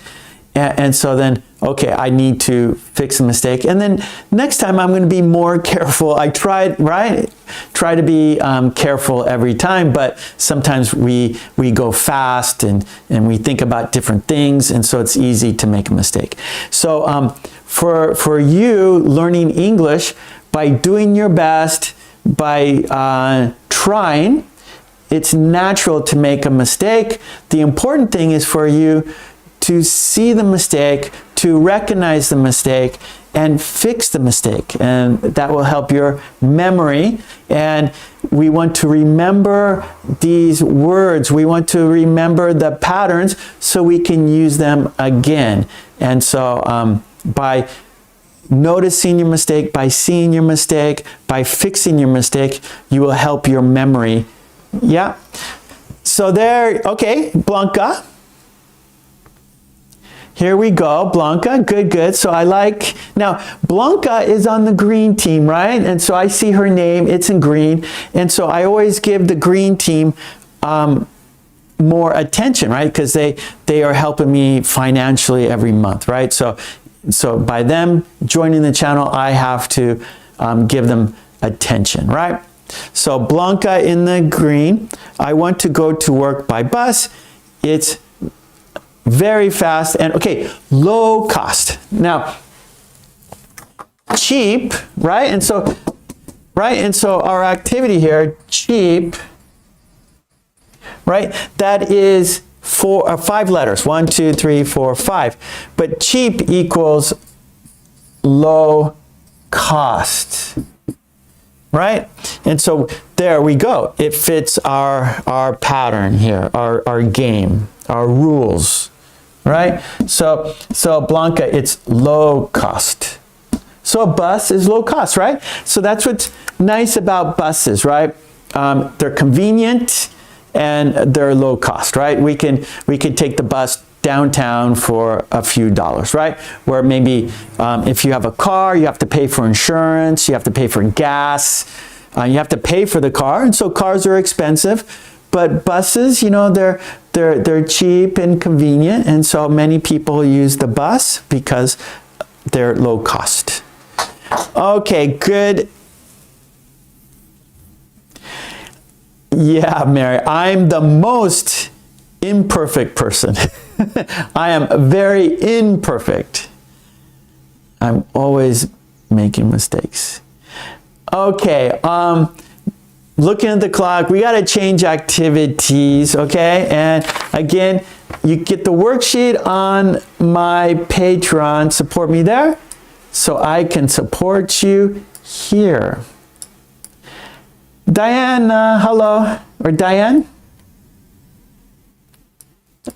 And so then, okay, I need to fix a mistake. And then next time I'm going to be more careful. I try to be careful every time, but sometimes we go fast and we think about different things, and so it's easy to make a mistake. So for you learning English, by doing your best, by trying, it's natural to make a mistake. The important thing is for you to see the mistake, to recognize the mistake, and fix the mistake. And that will help your memory. And we want to remember these words. We want to remember the patterns so we can use them again. And so by noticing your mistake, by seeing your mistake, by fixing your mistake, you will help your memory. Yeah. So there, okay, Blanca. Here we go, Blanca, good, good. So I like, now Blanca is on the green team, right? And so I see her name, it's in green. And so I always give the green team more attention, right? Because they are helping me financially every month, right? So by them joining the channel, I have to give them attention, right? So Blanca in the green, I want to go to work by bus. It's very fast and okay, low cost. Now, cheap, right? And so our activity here, cheap, right? That is 5 letters, 1, 2, 3, 4, 5. But cheap equals low cost, right? And so there we go. It fits our pattern here, our game, our rules. Right? So Blanca, it's low cost. So a bus is low cost, right? So that's what's nice about buses, right? They're convenient and they're low cost, right? We can take the bus downtown for a few dollars, right? Where maybe if you have a car, you have to pay for insurance, you have to pay for gas, you have to pay for the car, and so cars are expensive. But buses, you know, they're cheap and convenient, and so many people use the bus because they're low cost. Okay, good. Yeah, Mary, I'm the most imperfect person. I am very imperfect. I'm always making mistakes. Okay, looking at the clock, we got to change activities, okay? And again, you get the worksheet on my Patreon. Support me there so I can support you here. Diane, hello. Or Diane?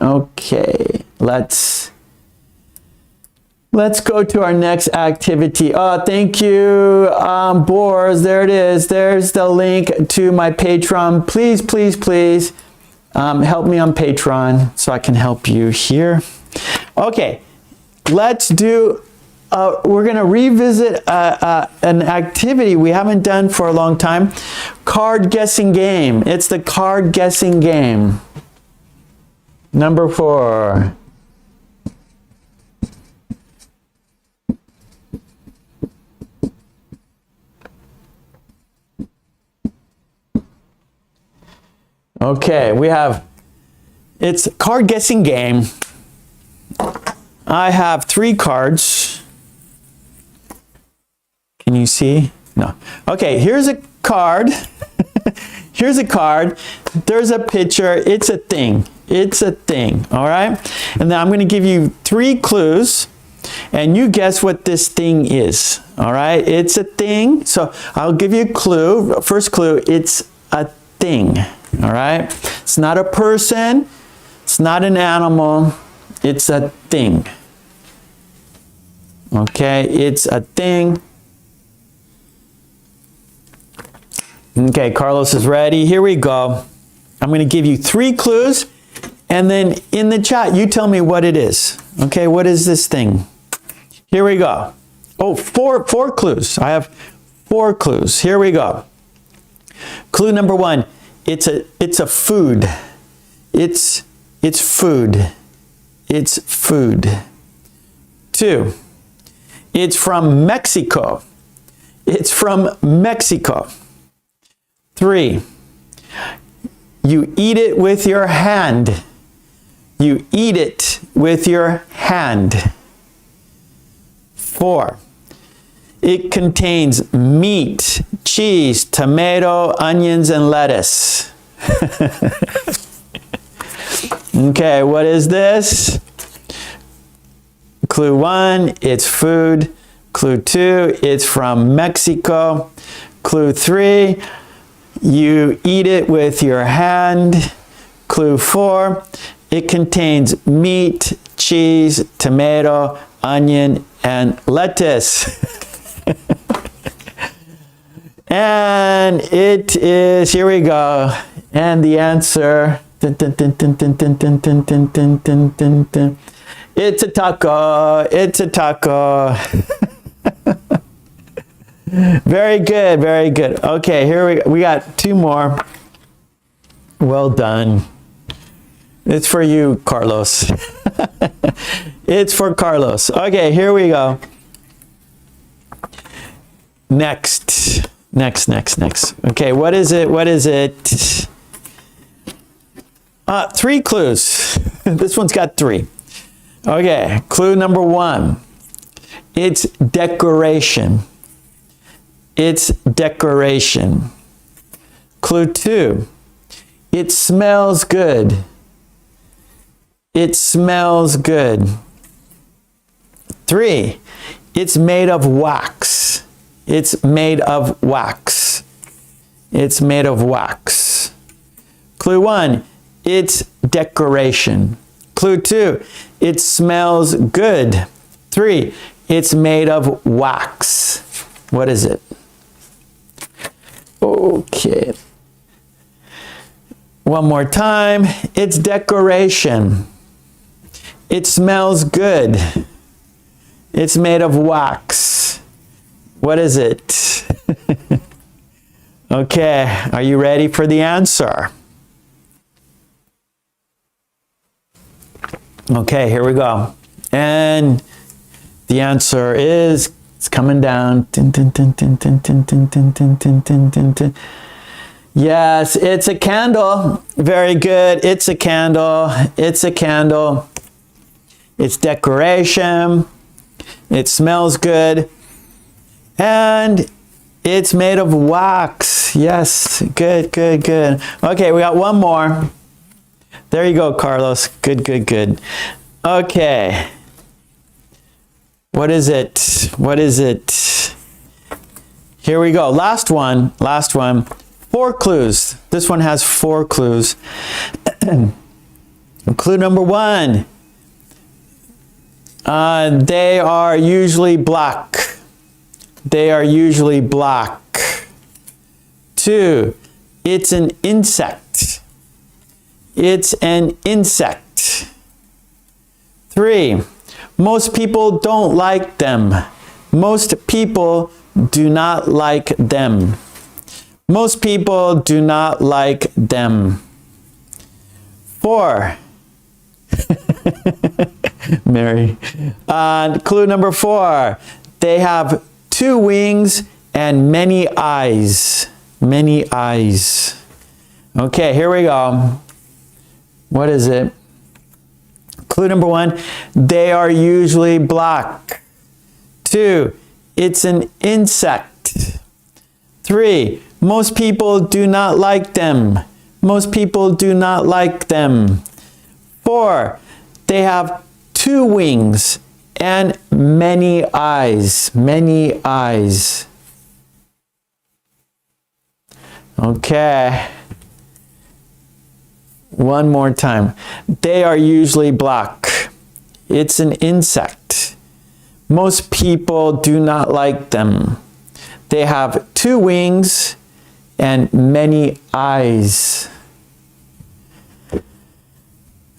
Okay, let's go to our next activity. Oh, thank you, Boris. There it is. There's the link to my Patreon. Please, please, please help me on Patreon so I can help you here. Okay, let's do, we're going to revisit an activity we haven't done for a long time. Card guessing game. It's the card guessing game. Number 4. Okay, it's a card guessing game. I have 3 cards. Can you see? No. Okay, here's a card. Here's a card. There's a picture. It's a thing. It's a thing, all right? And then I'm going to give you 3 clues, and you guess what this thing is, all right? It's a thing. So I'll give you a clue. First clue, it's a thing. All right, it's not a person, it's not an animal, it's a thing. Okay, it's a thing. Okay, Carlos is ready. Here we go. I'm going to give you 3 clues, and then in the chat, you tell me what it is. Okay, what is this thing? Here we go. Oh, four clues. I have 4 clues. Here we go. Clue number 1. It's a food. It's food. It's food. 2. It's from Mexico. It's from Mexico. 3. You eat it with your hand. You eat it with your hand. 4. It contains meat, cheese, tomato, onions, and lettuce. Okay, what is this? Clue 1, it's food. Clue 2, it's from Mexico. Clue 3, you eat it with your hand. Clue 4, it contains meat, cheese, tomato, onion, and lettuce. And it is, here we go. And the answer, it's a taco. It's a taco. Very good, very good. Okay, here we got 2 more. Well done. It's for you, Carlos. It's for Carlos. Okay, here we go. Next. Okay, what is it? What is it? 3 clues. This one's got 3. Okay, clue number 1. It's decoration. It's decoration. Clue 2. It smells good. It smells good. 3. It's made of wax. It's made of wax. It's made of wax. Clue 1. It's decoration. Clue 2. It smells good. 3. It's made of wax. What is it? Okay. One more time. It's decoration. It smells good. It's made of wax. What is it? Okay, are you ready for the answer? Okay, here we go. And the answer is, it's coming down. Yes, it's a candle. Very good. It's a candle. It's a candle. It's decoration. It smells good. And it's made of wax. Yes, good, good, good. Okay, we got one more. There you go, Carlos. Good, good, good. Okay. What is it? What is it? Here we go. Last one. Last one. 4 clues. This one has 4 clues. Clue number 1. They are usually black. They are usually black. 2. It's an insect. It's an insect. 3. Most people don't like them. Most people do not like them. Most people do not like them. 4. Mary. Clue number 4. They have 2 wings and many eyes. Many eyes. Okay, here we go. What is it? Clue number 1. They are usually black. 2. It's an insect. 3. Most people do not like them. Most people do not like them. 4. They have 2 wings and many eyes. Many eyes. Okay. One more time. They are usually black. It's an insect. Most people do not like them. They have 2 wings and many eyes.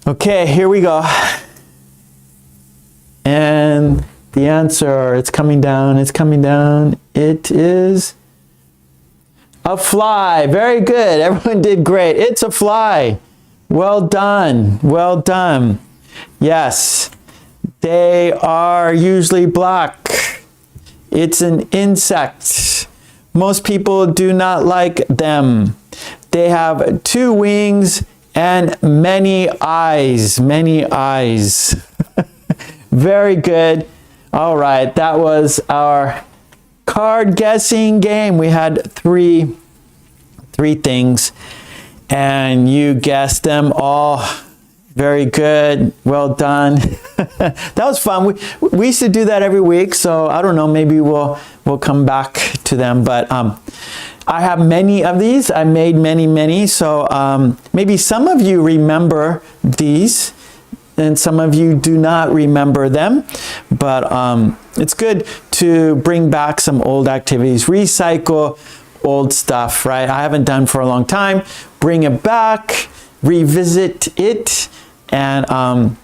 Okay, here we go. And the answer, it's coming down, it's coming down. It is a fly. Very good. Everyone did great. It's a fly. Well done. Well done. Yes. They are usually black. It's an insect. Most people do not like them. They have 2 wings and many eyes. Many eyes. Very good. All right, that was our card guessing game. We had three things, and you guessed them all. Very good. Well done. That was fun. We used to do that every week, so I don't know, maybe we'll come back to them. But I have many of these. I made many. So maybe some of you remember these, and some of you do not remember them. But it's good to bring back some old activities, recycle old stuff, right? I haven't done for a long time. Bring it back, revisit it, and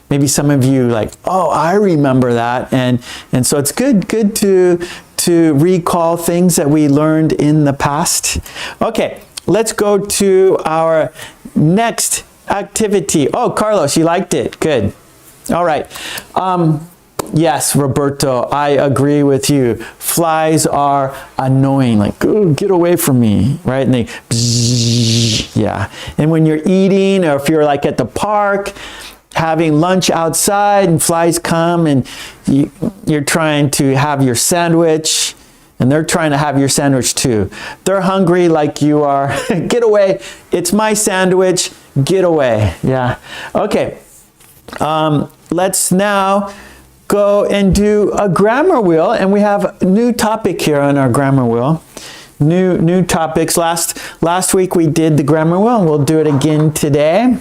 maybe some of you like, oh, I remember that, and so it's good to recall things that we learned in the past. Okay, let's go to our next activity. Oh, Carlos, you liked it. Good. All right. Yes, Roberto, I agree with you. Flies are annoying. Like, oh, get away from me, right? And they, bzzz, yeah. And when you're eating, or if you're like at the park, having lunch outside, and flies come, and you're trying to have your sandwich, and they're trying to have your sandwich too. They're hungry like you are. Get away. It's my sandwich. Get away. Yeah. Okay. Let's now go and do a grammar wheel, and we have a new topic here on our grammar wheel. New topics. Last week we did the grammar wheel, and we'll do it again today.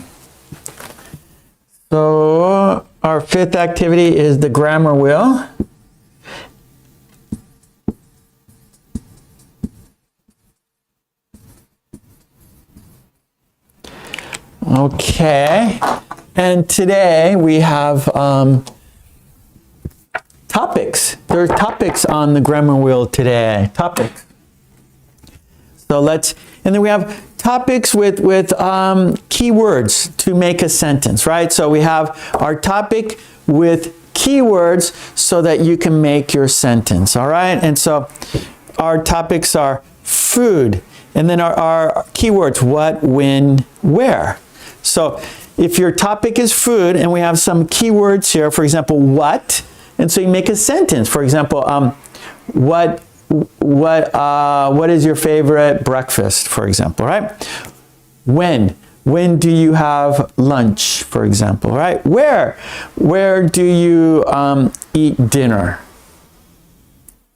So our 5th activity is the grammar wheel. Okay, and today we have topics. There are topics on the grammar wheel today. Topics. So and then we have topics with keywords to make a sentence, right? So we have our topic with keywords so that you can make your sentence, all right? And so our topics are food, and then our keywords, what, when, where. So if your topic is food, and we have some keywords here, for example, what, and so you make a sentence. For example, what is your favorite breakfast, for example, right? When do you have lunch, for example, right? Where do you eat dinner?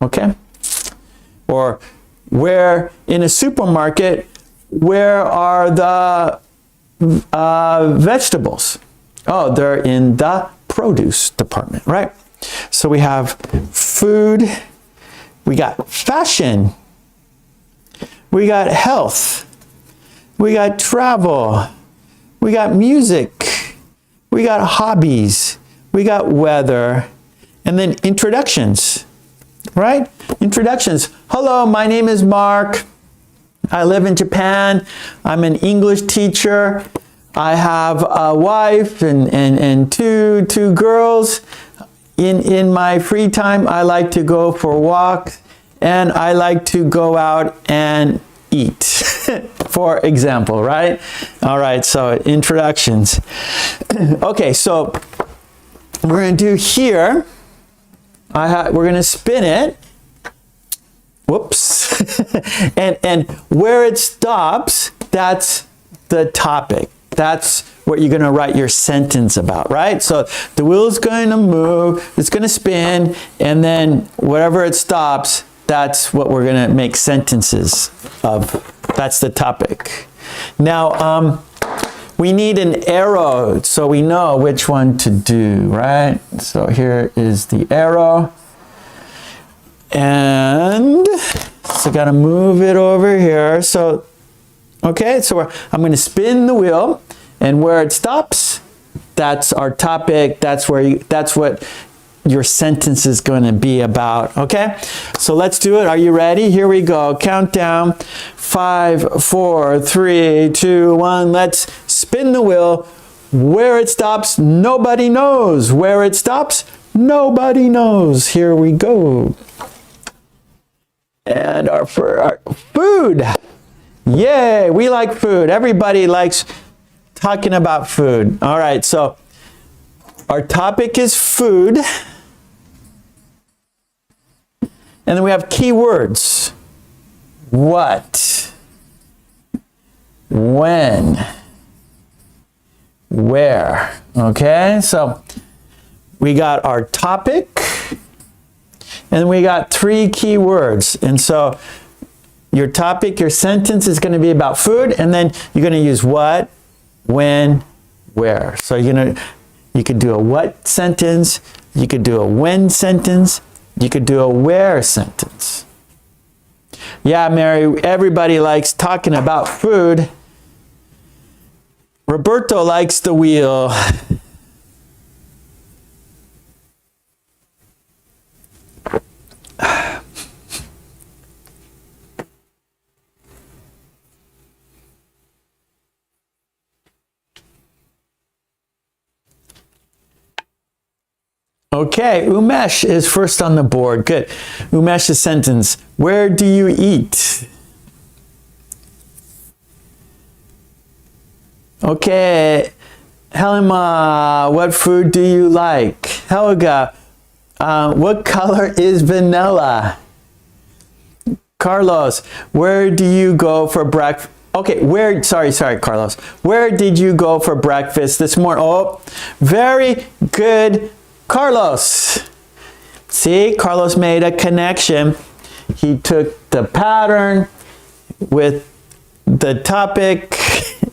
Okay? Or where in a supermarket, where are the vegetables? Oh, they're in the produce department, right? So we have food, we got fashion, we got health, we got travel, we got music, we got hobbies, we got weather, and then introductions, right? Introductions. Hello, my name is Mark. I live in Japan. I'm an English teacher. I have a wife and two girls. In my free time, I like to go for walks, and I like to go out and eat, for example, right? All right, so introductions. Okay, so we're going to do here, we're going to spin it. Whoops. and where it stops, that's the topic. That's what you're going to write your sentence about, right? So the wheel is going to move, it's going to spin, and then wherever it stops, that's what we're going to make sentences of. That's the topic. Now, we need an arrow so we know which one to do, right? So here is the arrow. And so got to move it over here. So, okay, so I'm going to spin the wheel, and where it stops, that's our topic. That's what your sentence is going to be about. Okay, so let's do it. Are you ready? Here we go. Countdown. 5, 4, 3, 2, 1. Let's spin the wheel. Where it stops, nobody knows. Where it stops, nobody knows. Here we go. And our food. Yay, we like food. Everybody likes talking about food. All right, so our topic is food. And then we have keywords. What? When? Where? Okay, so we got our topic, and we got 3 keywords. And so your topic, your sentence is going to be about food, and then you're going to use what, when, where. So you could do a what sentence, you could do a when sentence, you could do a where sentence. Yeah, Mary, everybody likes talking about food. Roberto likes the wheel. Okay, Umesh is first on the board. Good. Umesh's sentence. Where do you eat? Okay. Helma, what food do you like? Helga, what color is vanilla? Carlos, where do you go for breakfast? Okay, sorry, Carlos. Where did you go for breakfast this morning? Oh, very good, Carlos. See, Carlos made a connection. He took the pattern with the topic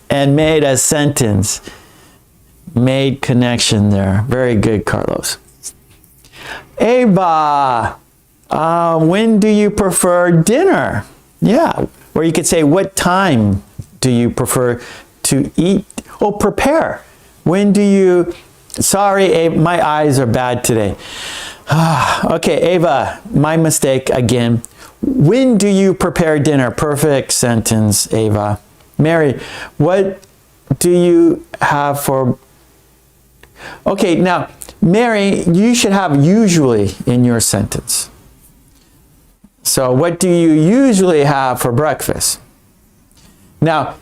and made a sentence. Made connection there. Very good, Carlos. Ava, when do you prefer dinner? Yeah, or you could say, what time do you prefer to eat? Oh, prepare. When do you... Sorry, Ava, my eyes are bad today. Okay, Ava, my mistake again. When do you prepare dinner? Perfect sentence, Ava. Mary, what do you have for... Okay, now, Mary, you should have usually in your sentence. So, what do you usually have for breakfast? Now,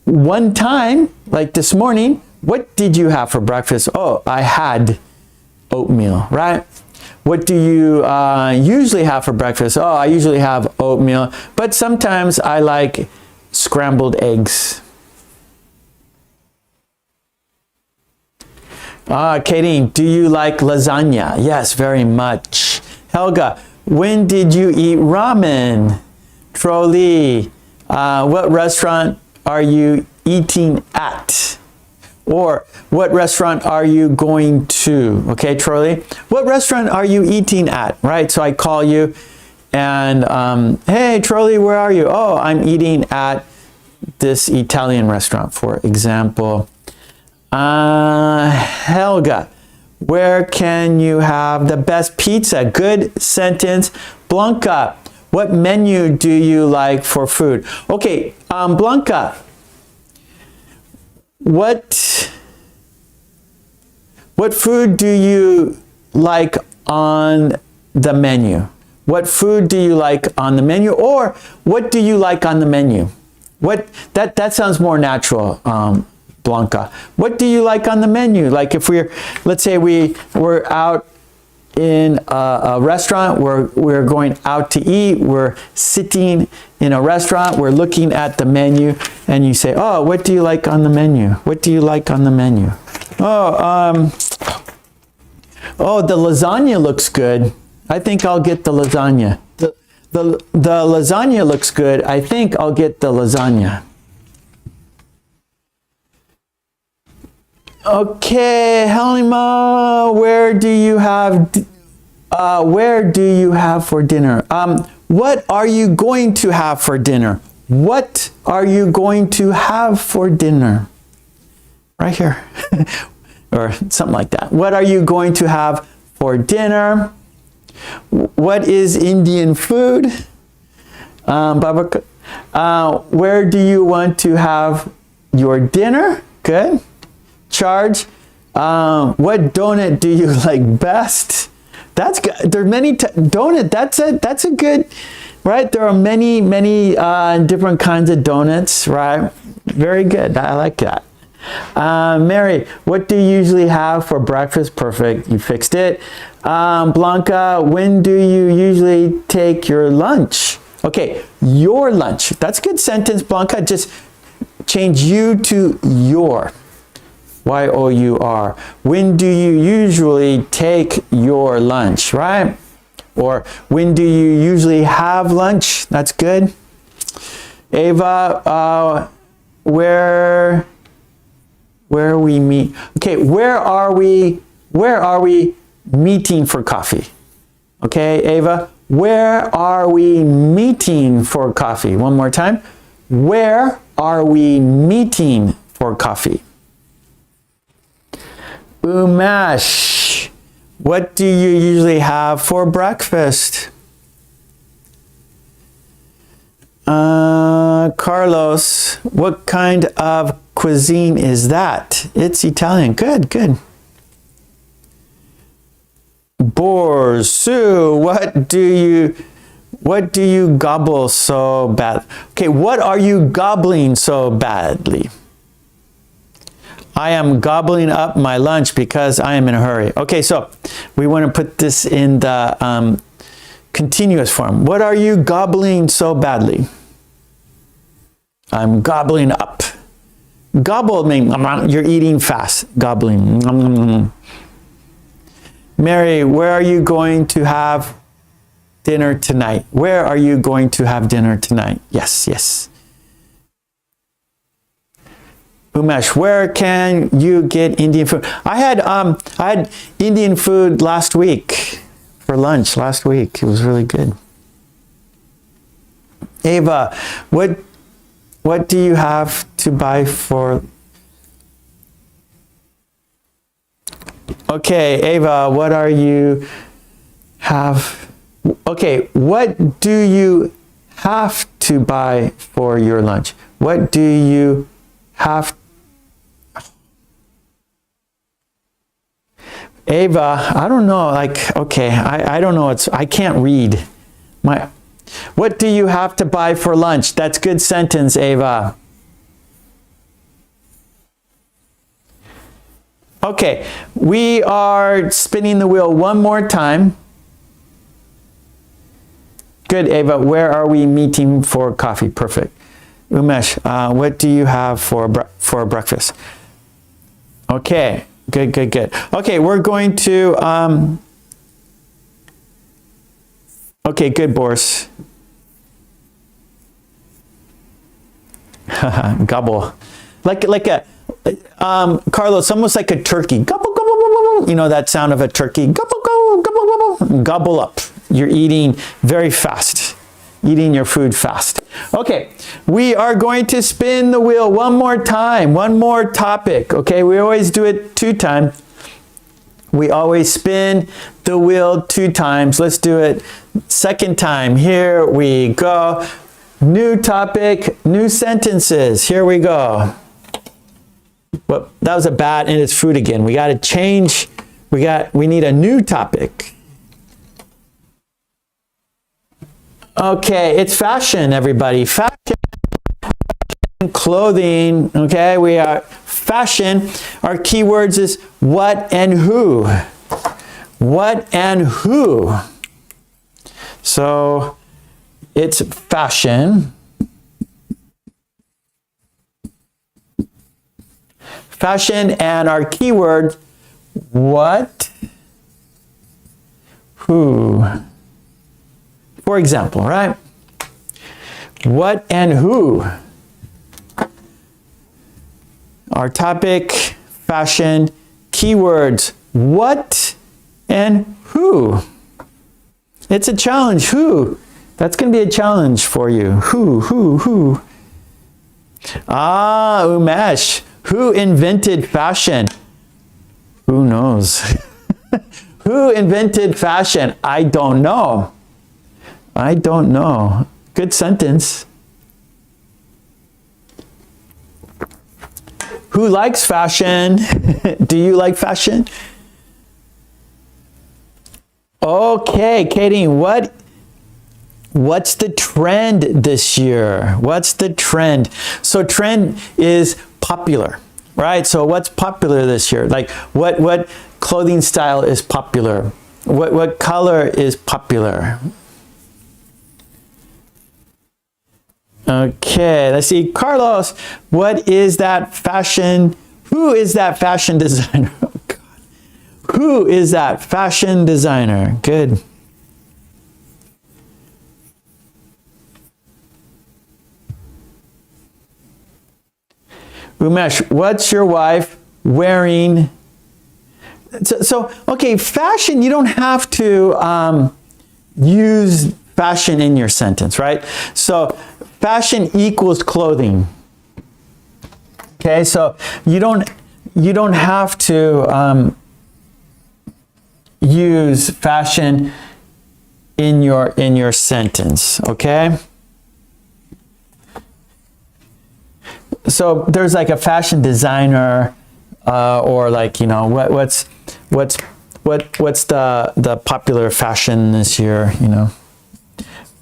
one time, like this morning, what did you have for breakfast? Oh, I had oatmeal, right? What do you usually have for breakfast? Oh, I usually have oatmeal, but sometimes I like scrambled eggs. Katie, do you like lasagna? Yes, very much. Helga, when did you eat ramen? Trolley, what restaurant are you eating at? Or what restaurant are you going to? Okay, Trolley, what restaurant are you eating at? Right, so I call you and, hey, Trolley, where are you? Oh, I'm eating at this Italian restaurant, for example. Helga, where can you have the best pizza? Good sentence. Blanca, what menu do you like for food? Okay, Blanca, what food do you like on the menu? What food do you like on the menu? Or what do you like on the menu? That sounds more natural. Blanca, what do you like on the menu? Like if let's say we're out in a restaurant, we're going out to eat, we're sitting in a restaurant, we're looking at the menu, and you say, oh, what do you like on the menu? What do you like on the menu? Oh, the lasagna looks good. I think I'll get the lasagna. The lasagna looks good. I think I'll get the lasagna. Okay, Helima, where do you have for dinner? What are you going to have for dinner? What are you going to have for dinner? Right here. Or something like that. What are you going to have for dinner? What is Indian food? Where do you want to have your dinner? Good. Charge. What donut do you like best? That's good. There are many donut. That's a good, right? There are many different kinds of donuts, right? Very good. I like that. Mary, what do you usually have for breakfast? Perfect. You fixed it. Blanca, when do you usually take your lunch? Okay, your lunch. That's a good sentence, Blanca. Just change you to your. Y-O-U-R. When do you usually take your lunch, right? Or when do you usually have lunch? That's good. Ava, where we meet. Okay, where are we meeting for coffee? Okay, Ava, where are we meeting for coffee? One more time. Where are we meeting for coffee? Umesh, what do you usually have for breakfast? Carlos, what kind of cuisine is that? It's Italian. Good, good. Boars, Sue, what do you gobble so bad? Okay, what are you gobbling so badly? I am gobbling up my lunch because I am in a hurry. Okay, so we want to put this in the continuous form. What are you gobbling so badly? I'm gobbling up. Gobble means you're eating fast. Gobbling. Mary, where are you going to have dinner tonight? Where are you going to have dinner tonight? Yes, yes. Umesh, where can you get Indian food? I had Indian food last week for lunch last week. It was really good. Ava, what do you have to buy for? Okay, Ava, what are you have? Okay, what do you have to buy for your lunch? What do you have? Ava, I don't know, like, okay, I don't know, I can't read. What do you have to buy for lunch? That's good sentence, Ava. Okay, we are spinning the wheel one more time. Good, Ava, where are we meeting for coffee? Perfect. Umesh, what do you have for breakfast? Okay. Good, good, good. Okay, we're going to, okay, good, Boris. Gobble. Like a, Carlos, almost like a turkey. Gobble, gobble, gobble, gobble. You know that sound of a turkey. Gobble, gobble, gobble, gobble. Gobble up. You're eating very fast. Eating your food fast. Okay, we are going to spin the wheel one more time, one more topic. Okay, we always do it 2 times. We always spin the wheel 2 times. Let's do it second time. Here we go. New topic, new sentences. Here we go. Well, that was a bat and it's fruit again. We got to change. We need a new topic. Okay, it's fashion, everybody. Fashion, clothing. Okay, we are fashion. Our keywords is what and who. What and who. So it's fashion. Fashion and our keyword what, who. For example, right? What and who. Our topic, fashion, keywords, what and who. It's a challenge, who. That's going to be a challenge for you. Who. Ah, Umesh, who invented fashion? Who knows? Who invented fashion? I don't know. I don't know. Good sentence. Who likes fashion? Do you like fashion? Okay, Katie, what's the trend this year? What's the trend? So trend is popular, right? So what's popular this year? Like what clothing style is popular? What color is popular? Okay, let's see. Carlos, what is that fashion? Who is that fashion designer? Oh, God. Who is that fashion designer? Good. Umesh, what's your wife wearing? So okay, fashion, you don't have to use fashion in your sentence, right? So fashion equals clothing. Okay, so you don't have to use fashion in your sentence, okay? So there's like a fashion designer, or like, you know, what's the popular fashion this year, you know?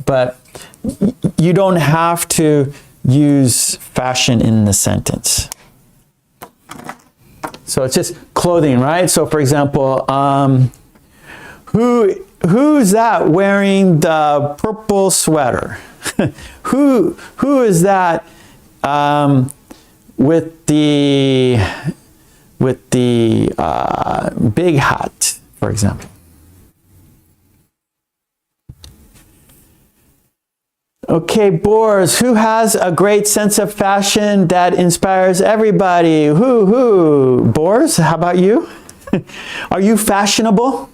But you don't have to use fashion in the sentence. So it's just clothing, right? So for example, who's that wearing the purple sweater? who is that with the big hat, for example? Okay, Boris, who has a great sense of fashion that inspires everybody? Who? Boris, how about you? Are you fashionable?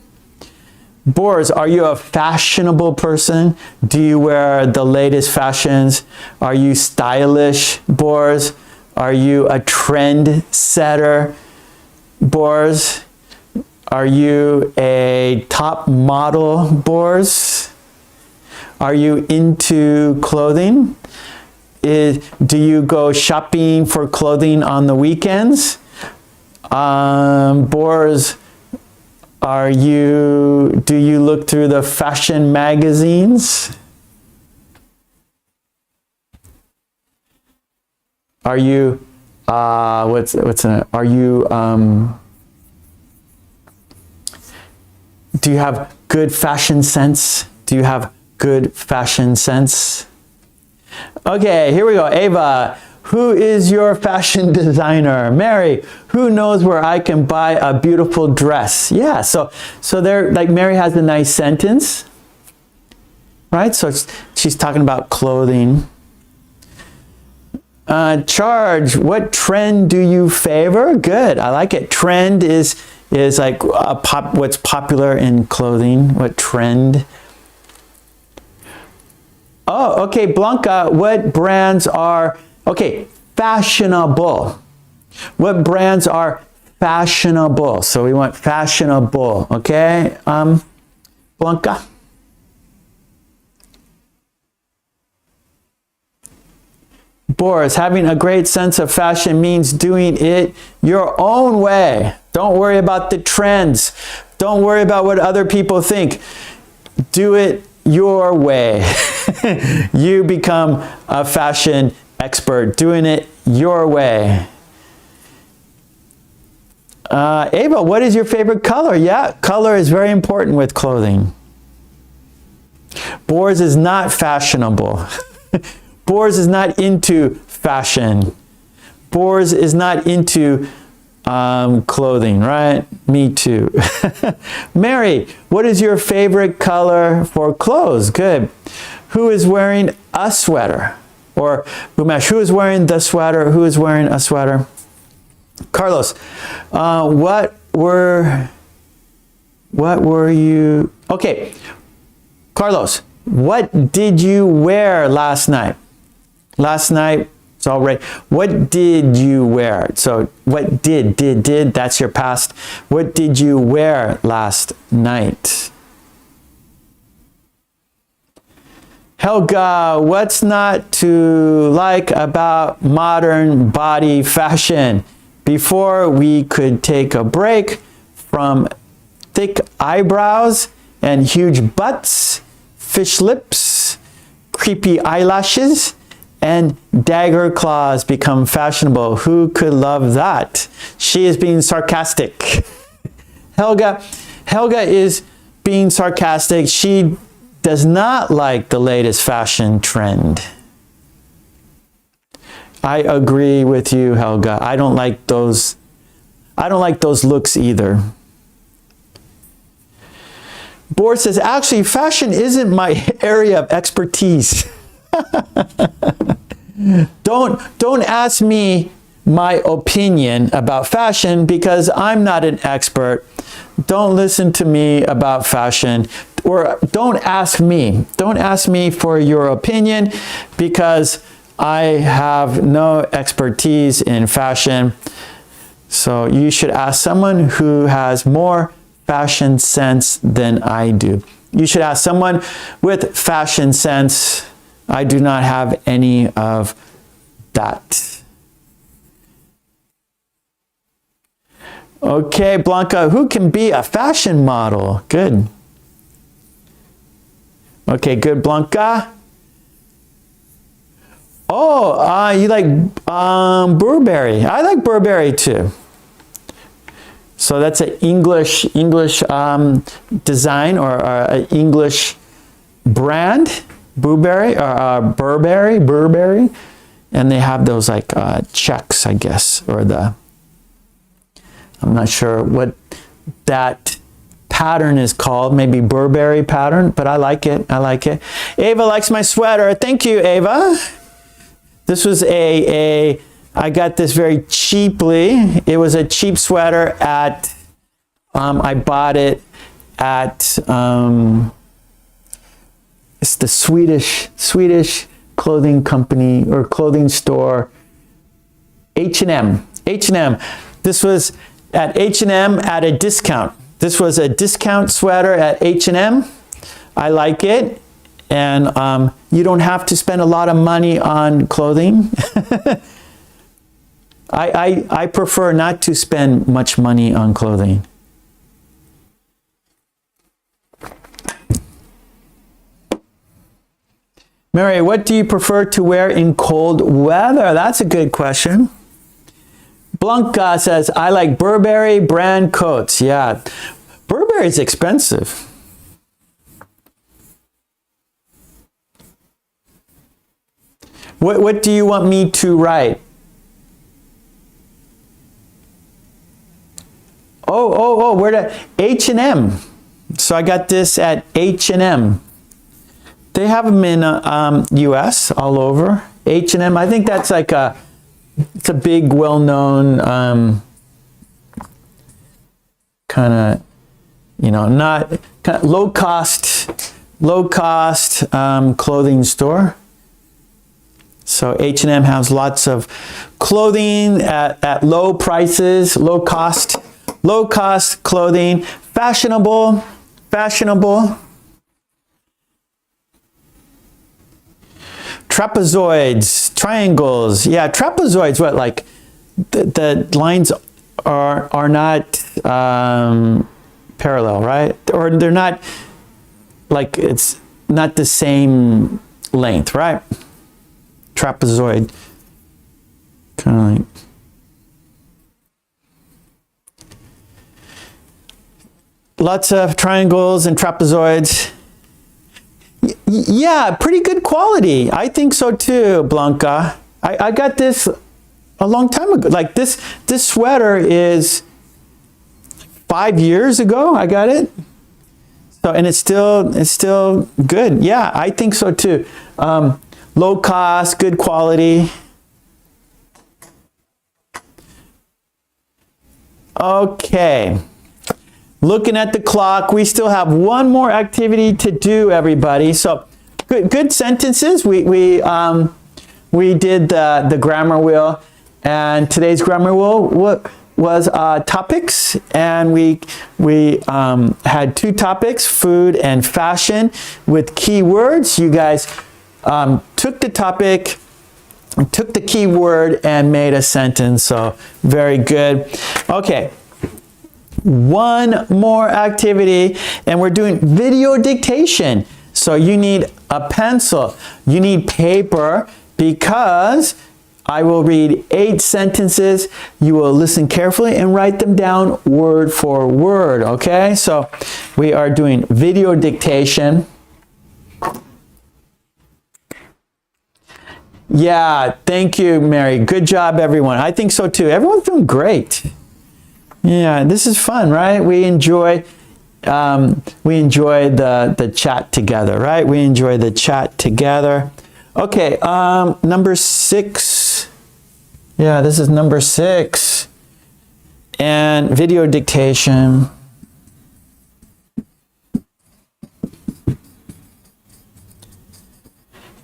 Boris, are you a fashionable person? Do you wear the latest fashions? Are you stylish, Boris? Are you a trend setter, Boris? Are you a top model, Boris? Are you into clothing? Do you go shopping for clothing on the weekends? Boris, do you look through the fashion magazines? Are you, do you have good fashion sense? Do you have good fashion sense? Okay, here we go. Ava, who is your fashion designer? Mary, who knows where I can buy a beautiful dress? Yeah, so there, like Mary has a nice sentence, right? So she's talking about clothing. Charge, what trend do you favor? Good, I like it. Trend is like what's popular in clothing. What trend? Oh, okay, Blanca, what brands are, okay, fashionable. What brands are fashionable? So we want fashionable, okay? Blanca? Boris, having a great sense of fashion means doing it your own way. Don't worry about the trends. Don't worry about what other people think. Do it your way. You become a fashion expert doing it your way. Ava, what is your favorite color? Yeah, color is very important with clothing. Boris is not fashionable. Boris is not into fashion. Boris is not into clothing, right? Me too. Mary, what is your favorite color for clothes? Good. Who is wearing a sweater? Or Umesh, who is wearing the sweater? Who is wearing a sweater? Carlos, what were you? Okay, Carlos, what did you wear last night? Last night, it's all right. What did you wear? So what did, that's your past. What did you wear last night? Helga, what's not to like about modern body fashion? Before we could take a break from thick eyebrows and huge butts, fish lips, creepy eyelashes, and dagger claws become fashionable. Who could love that? She is being sarcastic. Helga is being sarcastic. She does not like the latest fashion trend. I agree with you, Helga. I don't like those looks either. Boris says, actually, fashion isn't my area of expertise. Don't ask me my opinion about fashion because I'm not an expert. Don't listen to me about fashion, or don't ask me. Don't ask me for your opinion because I have no expertise in fashion. So you should ask someone who has more fashion sense than I do. You should ask someone with fashion sense. I do not have any of that. Okay, Blanca, who can be a fashion model? Good. Okay, good, Blanca. Oh, you like Burberry. I like Burberry too. So that's an English design or an English brand, Burberry, Burberry, and they have those like checks, I guess, or I'm not sure what that pattern is called, maybe Burberry pattern, but I like it. I like it. Ava likes my sweater. Thank you, Ava. This was I got this very cheaply. It was a cheap sweater at, I bought it at, it's the Swedish clothing company or clothing store, H&M. This was at H&M at a discount. This was a discount sweater at H&M. I like it. And you don't have to spend a lot of money on clothing. I prefer not to spend much money on clothing. Mary, what do you prefer to wear in cold weather? That's a good question. Blanca says, I like Burberry brand coats. Yeah, Burberry is expensive. What do you want me to write? Oh, where the H&M. So I got this at H&M. They have them in US all over. H&M, I think that's like it's a big, well-known kind of, not kind of low cost clothing store. So H&M has lots of clothing at low prices, low cost clothing, fashionable. Trapezoids, triangles. Yeah, trapezoids, what, like the lines are not parallel, right? Or they're not, like, it's not the same length, right? Trapezoid. Kind of like. Lots of triangles and trapezoids. Yeah, pretty good quality. I think so too, Blanca. I got this a long time ago. Like this sweater is 5 years ago. I got it. So, and it's still good. Yeah, I think so too. Low cost, good quality. Okay. Looking at the clock, we still have one more activity to do, everybody. So, good sentences. We did the grammar wheel, and today's grammar wheel was topics, and we had 2 topics: food and fashion, with keywords. You guys took the topic, took the key word and made a sentence. So very good. Okay. One more activity, and we're doing video dictation. So you need a pencil, you need paper, because I will read 8 sentences. You will listen carefully and write them down word for word, okay? So we are doing video dictation. Yeah, thank you, Mary. Good job, everyone. I think so too. Everyone's doing great. Yeah, this is fun, right? We enjoy the chat together, right? We enjoy the chat together. Okay, number 6. Yeah, this is number 6. And video dictation.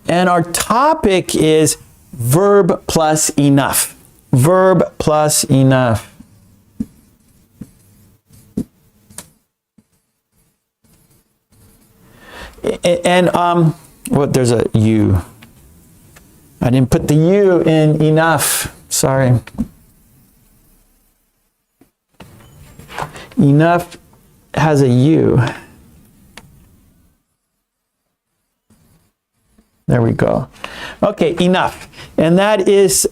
And our topic is verb plus enough. Verb plus enough. And well, there's a U. I didn't put the U in enough. Sorry. Enough has a U. There we go. Okay, enough. And that is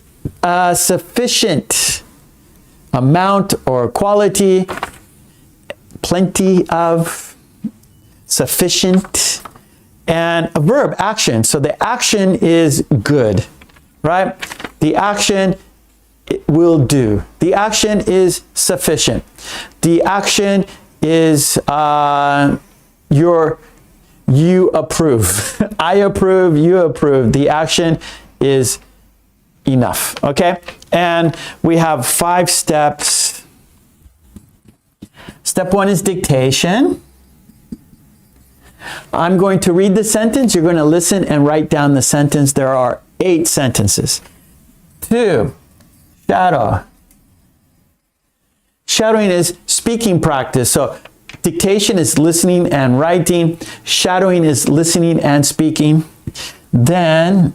sufficient amount or quality, plenty of, sufficient, and a verb, action. So the action is good, right? The action will do. The action is sufficient. The action is you approve. I approve, you approve. The action is enough, okay? And we have 5 steps. Step 1 is dictation. I'm going to read the sentence. You're going to listen and write down the sentence. There are 8 sentences. 2, shadow. Shadowing is speaking practice. So dictation is listening and writing. Shadowing is listening and speaking. Then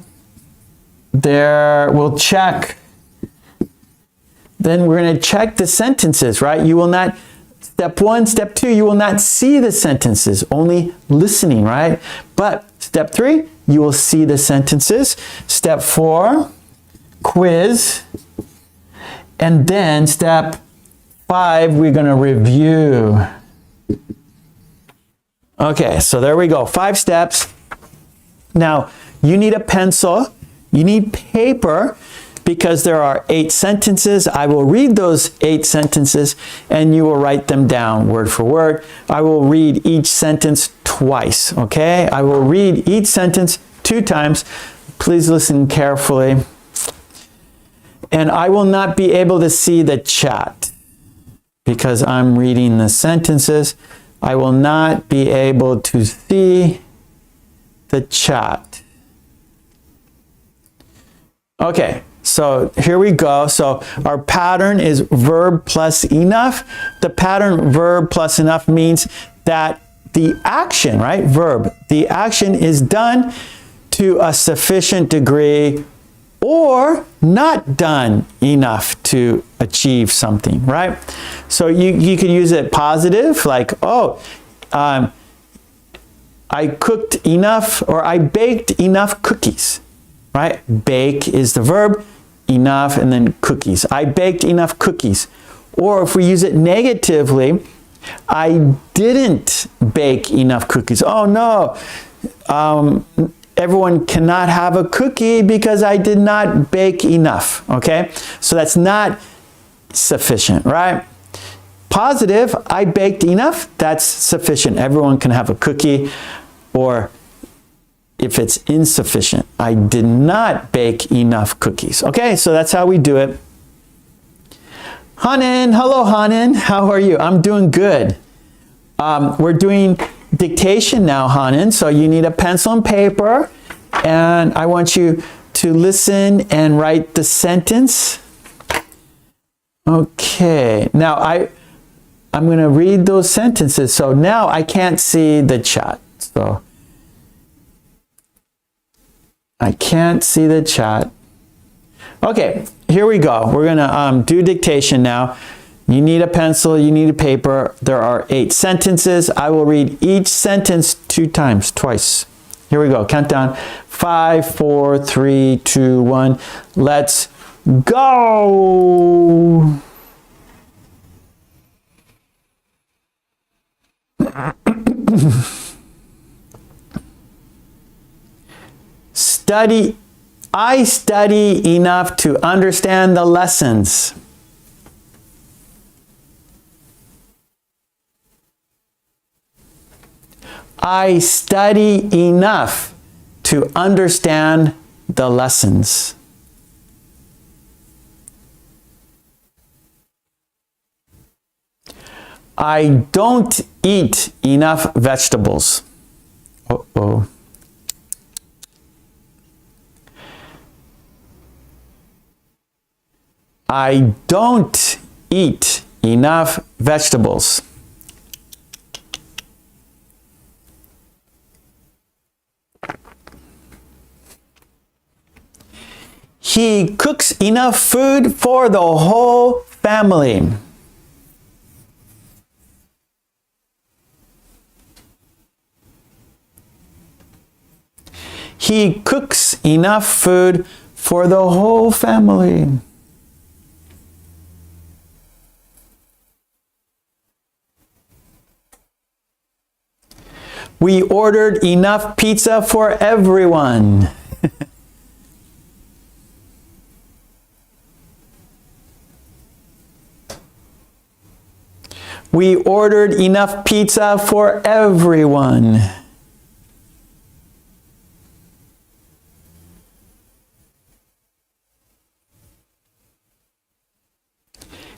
we'll check. Then we're going to check the sentences, right? You will not, step 1, step 2, you will not see the sentences, only listening, right? But step 3, you will see the sentences. Step 4, quiz. And then step 5, we're going to review. Okay, so there we go. 5 steps. Now, you need a pencil. You need paper, because there are 8 sentences. I will read those 8 sentences, and you will write them down word for word. I will read each sentence twice, okay? I will read each sentence 2 times. Please listen carefully. And I will not be able to see the chat, because I'm reading the sentences. I will not be able to see the chat. Okay, so here we go. So our pattern is verb plus enough. The pattern verb plus enough means that the action, right, verb, the action is done to a sufficient degree or not done enough to achieve something, right? So you could use it positive, like, oh, I cooked enough, or I baked enough cookies, right? Bake is the verb, enough, and then cookies. I baked enough cookies. Or if we use it negatively, I didn't bake enough cookies. Oh no, everyone cannot have a cookie because I did not bake enough, okay? So that's not sufficient, right? Positive, I baked enough, that's sufficient. Everyone can have a cookie. Or if it's insufficient, I did not bake enough cookies. Okay, so that's how we do it. Hanan, hello Hanan, how are you? I'm doing good. We're doing dictation now, Hanan, so you need a pencil and paper, and I want you to listen and write the sentence. Okay, now I'm going to read those sentences. So now I can't see the chat. So I can't see the chat. Okay, here we go. We're gonna do dictation now. You need a pencil, you need a paper. There are 8 sentences. I will read each sentence 2 times, twice. Here we go, countdown. 5, 4, 3, 2, 1. Let's go! I study enough to understand the lessons. I study enough to understand the lessons. I don't eat enough vegetables. Uh-oh. I don't eat enough vegetables. He cooks enough food for the whole family. He cooks enough food for the whole family. We ordered enough pizza for everyone. We ordered enough pizza for everyone.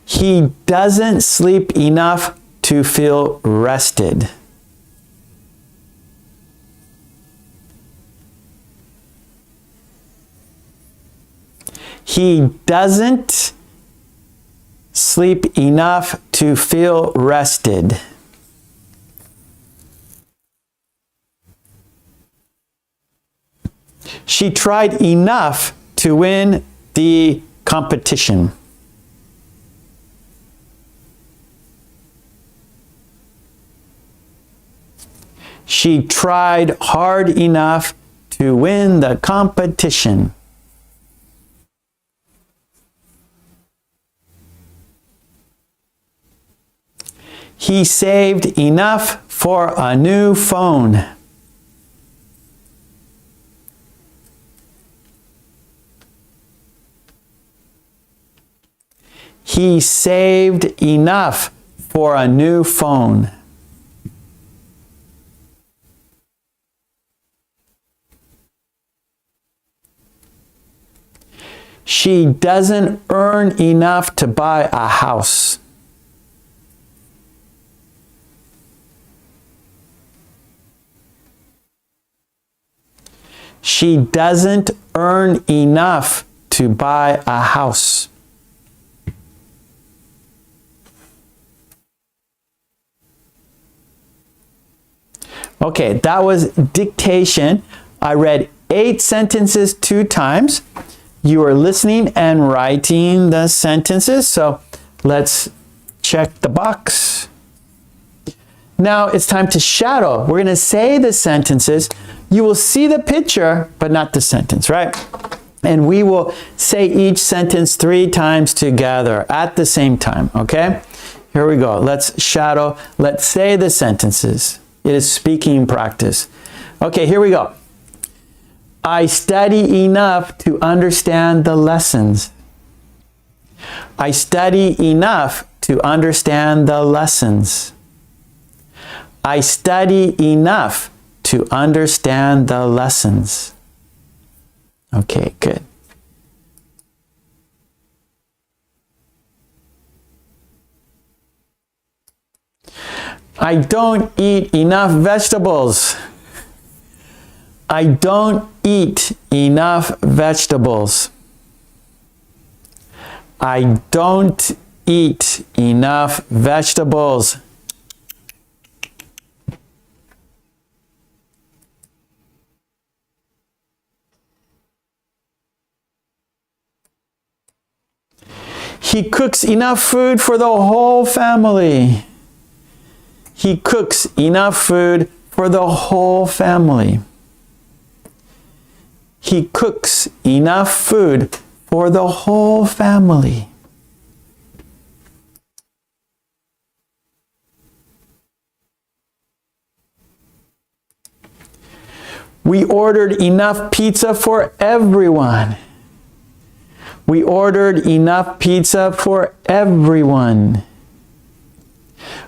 He doesn't sleep enough to feel rested. He doesn't sleep enough to feel rested. She tried enough to win the competition. She tried hard enough to win the competition. He saved enough for a new phone. He saved enough for a new phone. She doesn't earn enough to buy a house. She doesn't earn enough to buy a house. Okay, that was dictation. I read 8 sentences 2 times. You are listening and writing the sentences, so let's check the box. Now it's time to shadow. We're going to say the sentences. You will see the picture, but not the sentence, right? And we will say each sentence 3 times together at the same time, okay? Here we go. Let's shadow. Let's say the sentences. It is speaking practice. Okay, here we go. I study enough to understand the lessons. I study enough to understand the lessons. I study enough to understand the lessons. Okay, good. I don't eat enough vegetables. I don't eat enough vegetables. I don't eat enough vegetables. He cooks enough food for the whole family. He cooks enough food for the whole family. He cooks enough food for the whole family. We ordered enough pizza for everyone. We ordered enough pizza for everyone.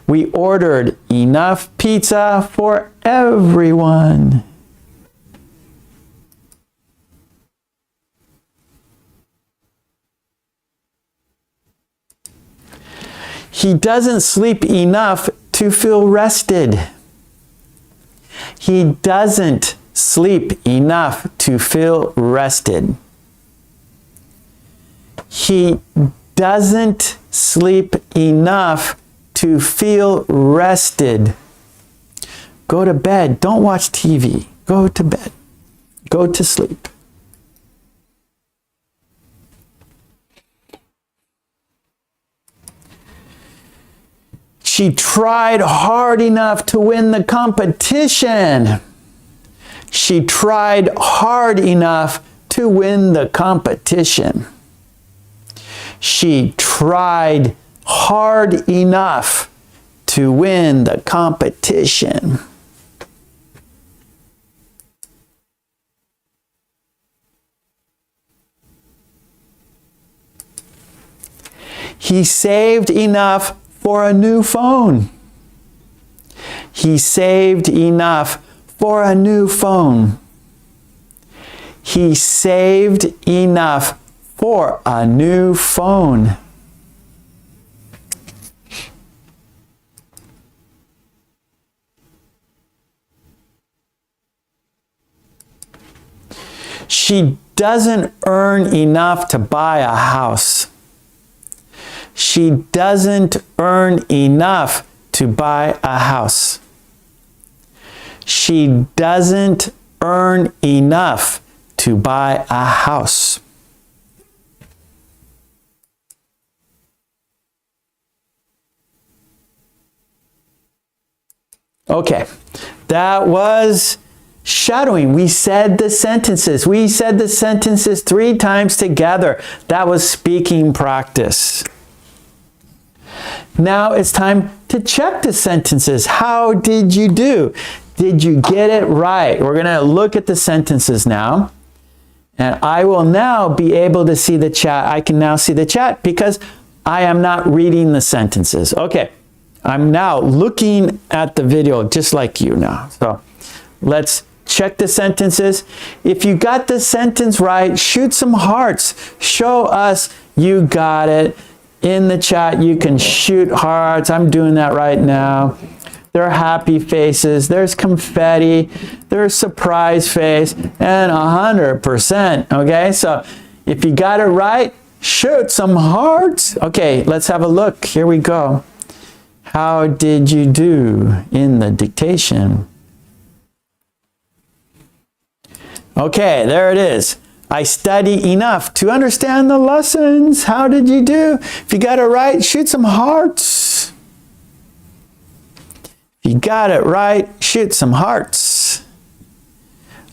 We ordered enough pizza for everyone. He doesn't sleep enough to feel rested. He doesn't sleep enough to feel rested. He doesn't sleep enough to feel rested. Go to bed. Don't watch TV. Go to bed. Go to sleep. She tried hard enough to win the competition. She tried hard enough to win the competition. She tried hard enough to win the competition. He saved enough for a new phone. He saved enough for a new phone. He saved enough for a new phone. She doesn't earn enough to buy a house. She doesn't earn enough to buy a house. She doesn't earn enough to buy a house. Okay, that was shadowing. We said the sentences. We said the sentences 3 times together. That was speaking practice. Now it's time to check the sentences. How did you do? Did you get it right? We're going to look at the sentences now. And I will now be able to see the chat. I can now see the chat because I am not reading the sentences. Okay, I'm now looking at the video just like you now. So let's check the sentences. If you got the sentence right, shoot some hearts. Show us you got it. In the chat, you can shoot hearts. I'm doing that right now. There are happy faces. There's confetti. There's surprise face. And 100%. Okay, so if you got it right, shoot some hearts. Okay, let's have a look. Here we go. How did you do in the dictation? Okay, there it is. I study enough to understand the lessons. How did you do? If you got it right, shoot some hearts. If you got it right, shoot some hearts.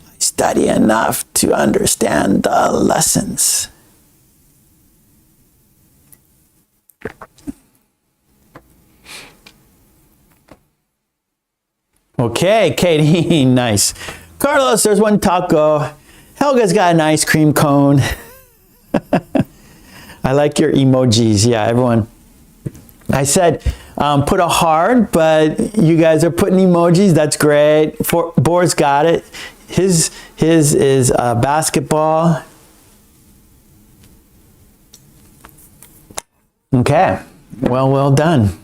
I study enough to understand the lessons. Okay, Katie, nice. Carlos, there's one taco. Helga's got an ice cream cone. I like your emojis. Yeah, everyone. I said put a heart, but you guys are putting emojis. That's great. Boris got it. His is basketball. Okay. Well done.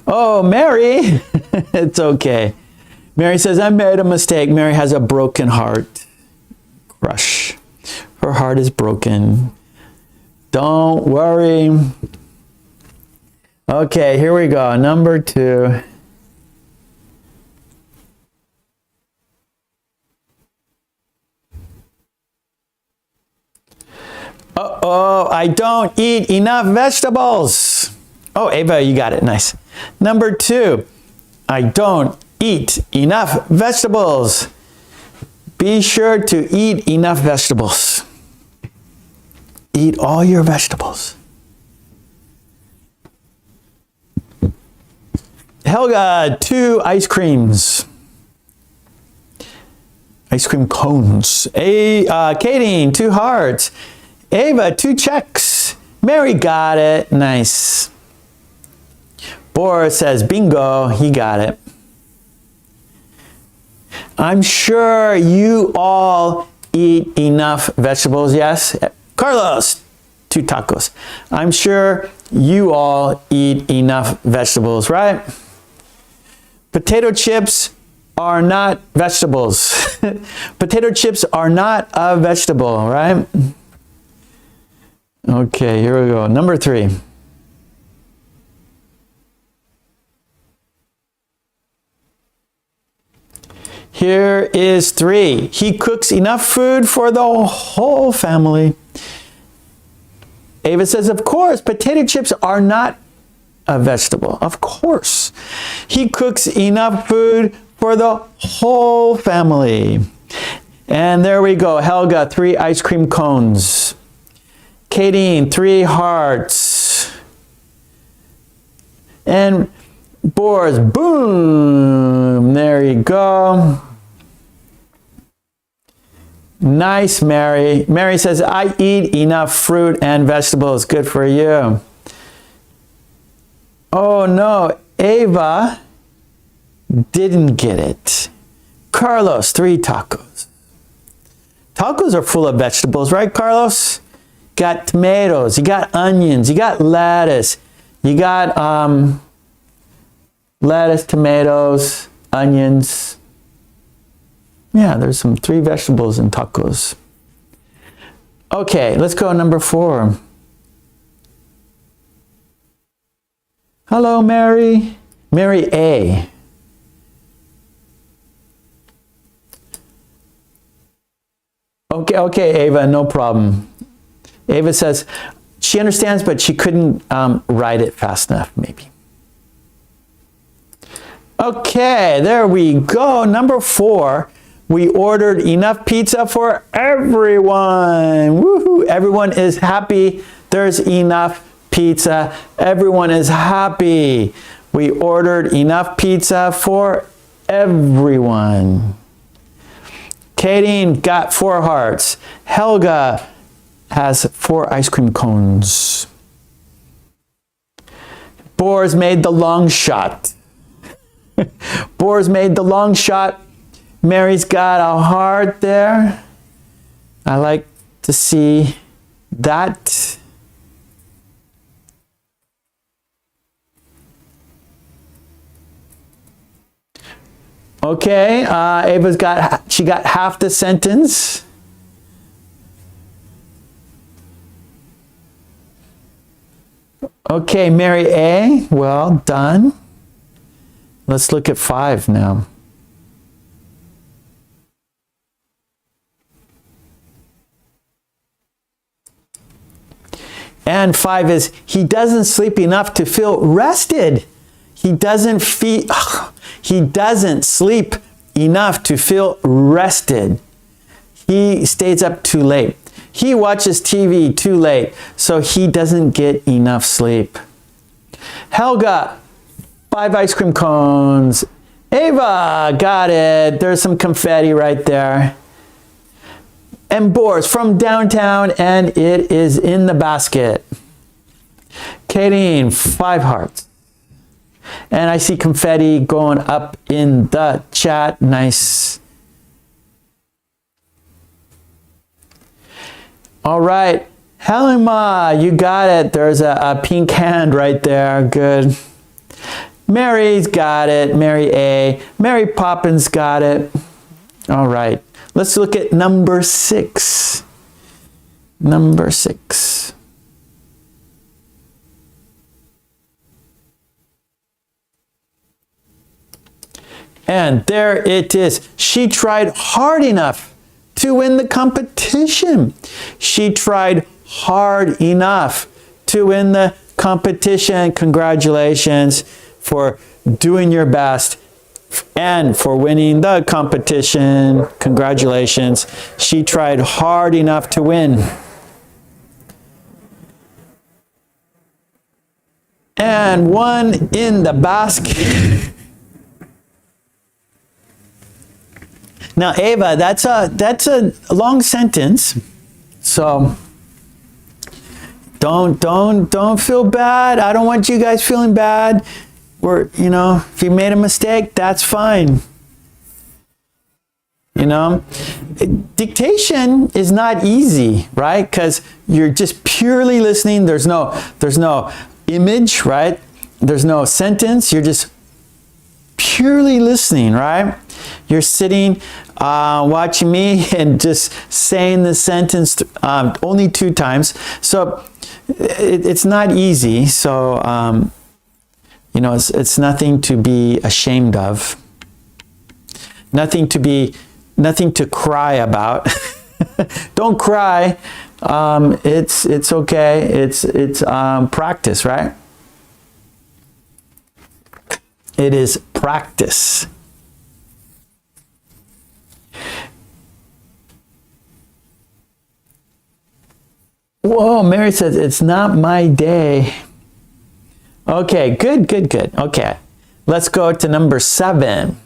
Oh, Mary. It's okay. Mary says, I made a mistake. Mary has a broken heart. Crush. Her heart is broken. Don't worry. Okay, here we go. Number 2. Oh, Uh-oh, I don't eat enough vegetables. Oh, Ava, you got it. Nice. Number 2, I don't eat enough vegetables. Be sure to eat enough vegetables. Eat all your vegetables. Helga, 2 ice creams. Ice cream cones. Katie, 2 hearts. Ava, 2 checks. Mary got it. Nice. Boris says, bingo, he got it. I'm sure you all eat enough vegetables, yes? Carlos, 2 tacos. I'm sure you all eat enough vegetables, right? Potato chips are not vegetables. Potato chips are not a vegetable, right? Okay, here we go. Number 3. Here is 3. He cooks enough food for the whole family. Ava says, of course, potato chips are not a vegetable. Of course. He cooks enough food for the whole family. And there we go. Helga, 3 ice cream cones. Katie, 3 hearts. And Boris, boom. There you go. Nice, Mary. Mary says, I eat enough fruit and vegetables. Good for you. Oh no, Ava didn't get it. Carlos, 3 tacos. Tacos are full of vegetables, right, Carlos? Got tomatoes, you got onions, you got lettuce, you got lettuce, tomatoes, onions. Yeah, there's some 3 vegetables in tacos. Okay, let's go number 4. Hello, Mary. Mary A. Okay, Ava, no problem. Ava says she understands, but she couldn't write it fast enough, maybe. Okay, there we go. Number 4, we ordered enough pizza for everyone. Woohoo! Everyone is happy. There's enough pizza. Everyone is happy. We ordered enough pizza for everyone. Katie got 4 hearts. Helga has 4 ice cream cones. Boris made the long shot. Boris made the long shot. Mary's got a heart there. I like to see that. Okay, Ava's she got half the sentence. Okay, Mary A, well done. Let's look at 5 now. And 5 is, he doesn't sleep enough to feel rested. He doesn't sleep enough to feel rested. He stays up too late. He watches TV too late, so he doesn't get enough sleep. Helga, 5 ice cream cones. Ava, got it. There's some confetti right there. And Boris from downtown, and it is in the basket. Katie, 5 hearts. And I see confetti going up in the chat. Nice. All right. Helma, you got it. There's a pink hand right there. Good. Mary's got it. Mary A. Mary Poppins got it. All right. Let's look at number 6. Number 6. And there it is. She tried hard enough to win the competition. She tried hard enough to win the competition. Congratulations for doing your best and for winning the competition. Congratulations. She tried hard enough to win. And one in the basket. Now, Ava, that's a long sentence, so don't feel bad. I don't want you guys feeling bad. If you made a mistake, that's fine. Dictation is not easy, right? Because you're just purely listening. There's no image, right? There's no sentence. You're just purely listening, right? You're sitting, watching me and just saying the sentence only 2 times. So it's not easy. So, it's nothing to be ashamed of. Nothing to cry about. Don't cry. It's okay. It's practice, right? It is practice. Whoa, Mary says, it's not my day. Okay, good. Okay, let's go to number 7.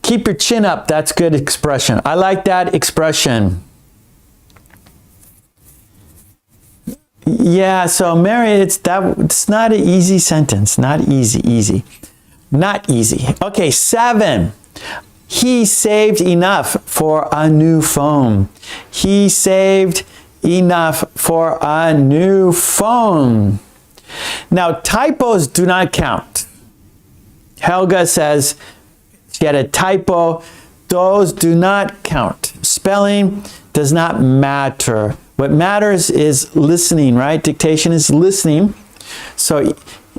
Keep your chin up. That's good expression. I like that expression. Yeah, so Mary, it's not an easy sentence. Not easy. Not easy. Okay, 7. He saved enough for a new phone. He saved enough for a new phone. Now, typos do not count. Helga says she had a typo. Those do not count. Spelling does not matter. What matters is listening, right? Dictation is listening. So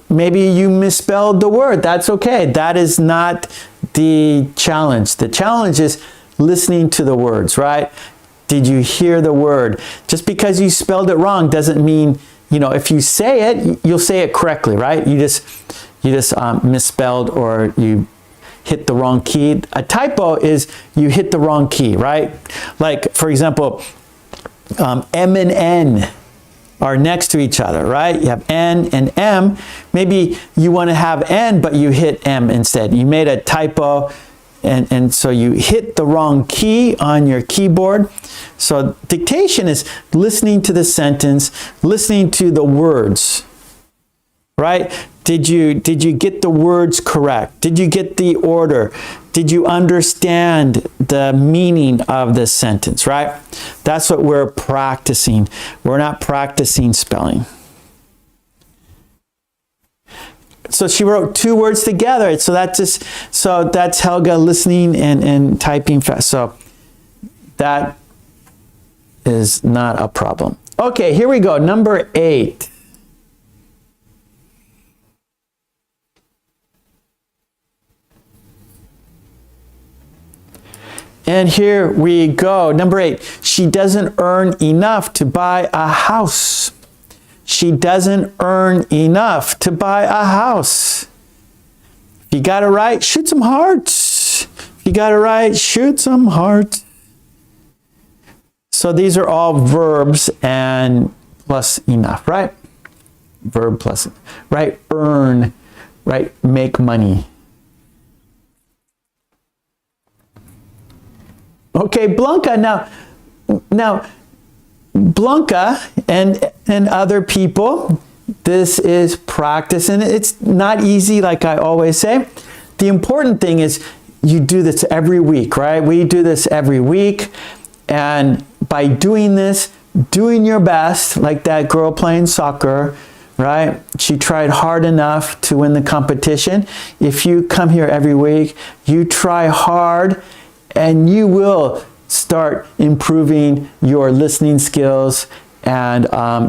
maybe you misspelled the word. That's okay. That is not the challenge. The challenge is listening to the words, right? Did you hear the word? Just because you spelled it wrong doesn't mean, if you say it, you'll say it correctly, right? You just misspelled or you hit the wrong key. A typo is you hit the wrong key, right? Like, for example, M and N are next to each other, right? You have N and M. Maybe you want to have N, but you hit M instead. You made a typo, and so you hit the wrong key on your keyboard. So dictation is listening to the sentence, listening to the words, right? Did you get the words correct? Did you get the order? Did you understand the meaning of this sentence, right? That's what we're practicing. We're not practicing spelling. So she wrote 2 words together. So that's Helga listening and typing fast. So that is not a problem. Okay, here we go. Number 8. And here we go. Number 8, she doesn't earn enough to buy a house. She doesn't earn enough to buy a house. If you got it right, shoot some hearts. If you got it right, shoot some hearts. So these are all verbs and plus enough, right? Verb plus, right? Earn, right? Make money. Okay, Blanca, now Blanca and other people, this is practice, and it's not easy, like I always say. The important thing is you do this every week, right? We do this every week, and by doing this, doing your best, like that girl playing soccer, right? She tried hard enough to win the competition. If you come here every week, you try hard, and you will start improving your listening skills and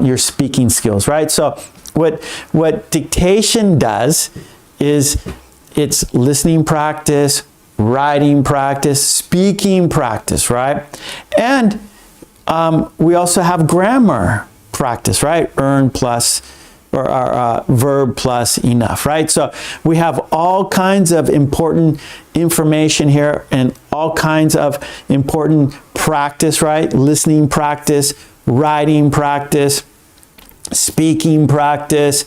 your speaking skills, right? So what dictation does is it's listening practice, writing practice, speaking practice, right? And we also have grammar practice, right? Earn plus, or verb plus enough, right? So we have all kinds of important information here and all kinds of important practice, right? Listening practice, writing practice, speaking practice,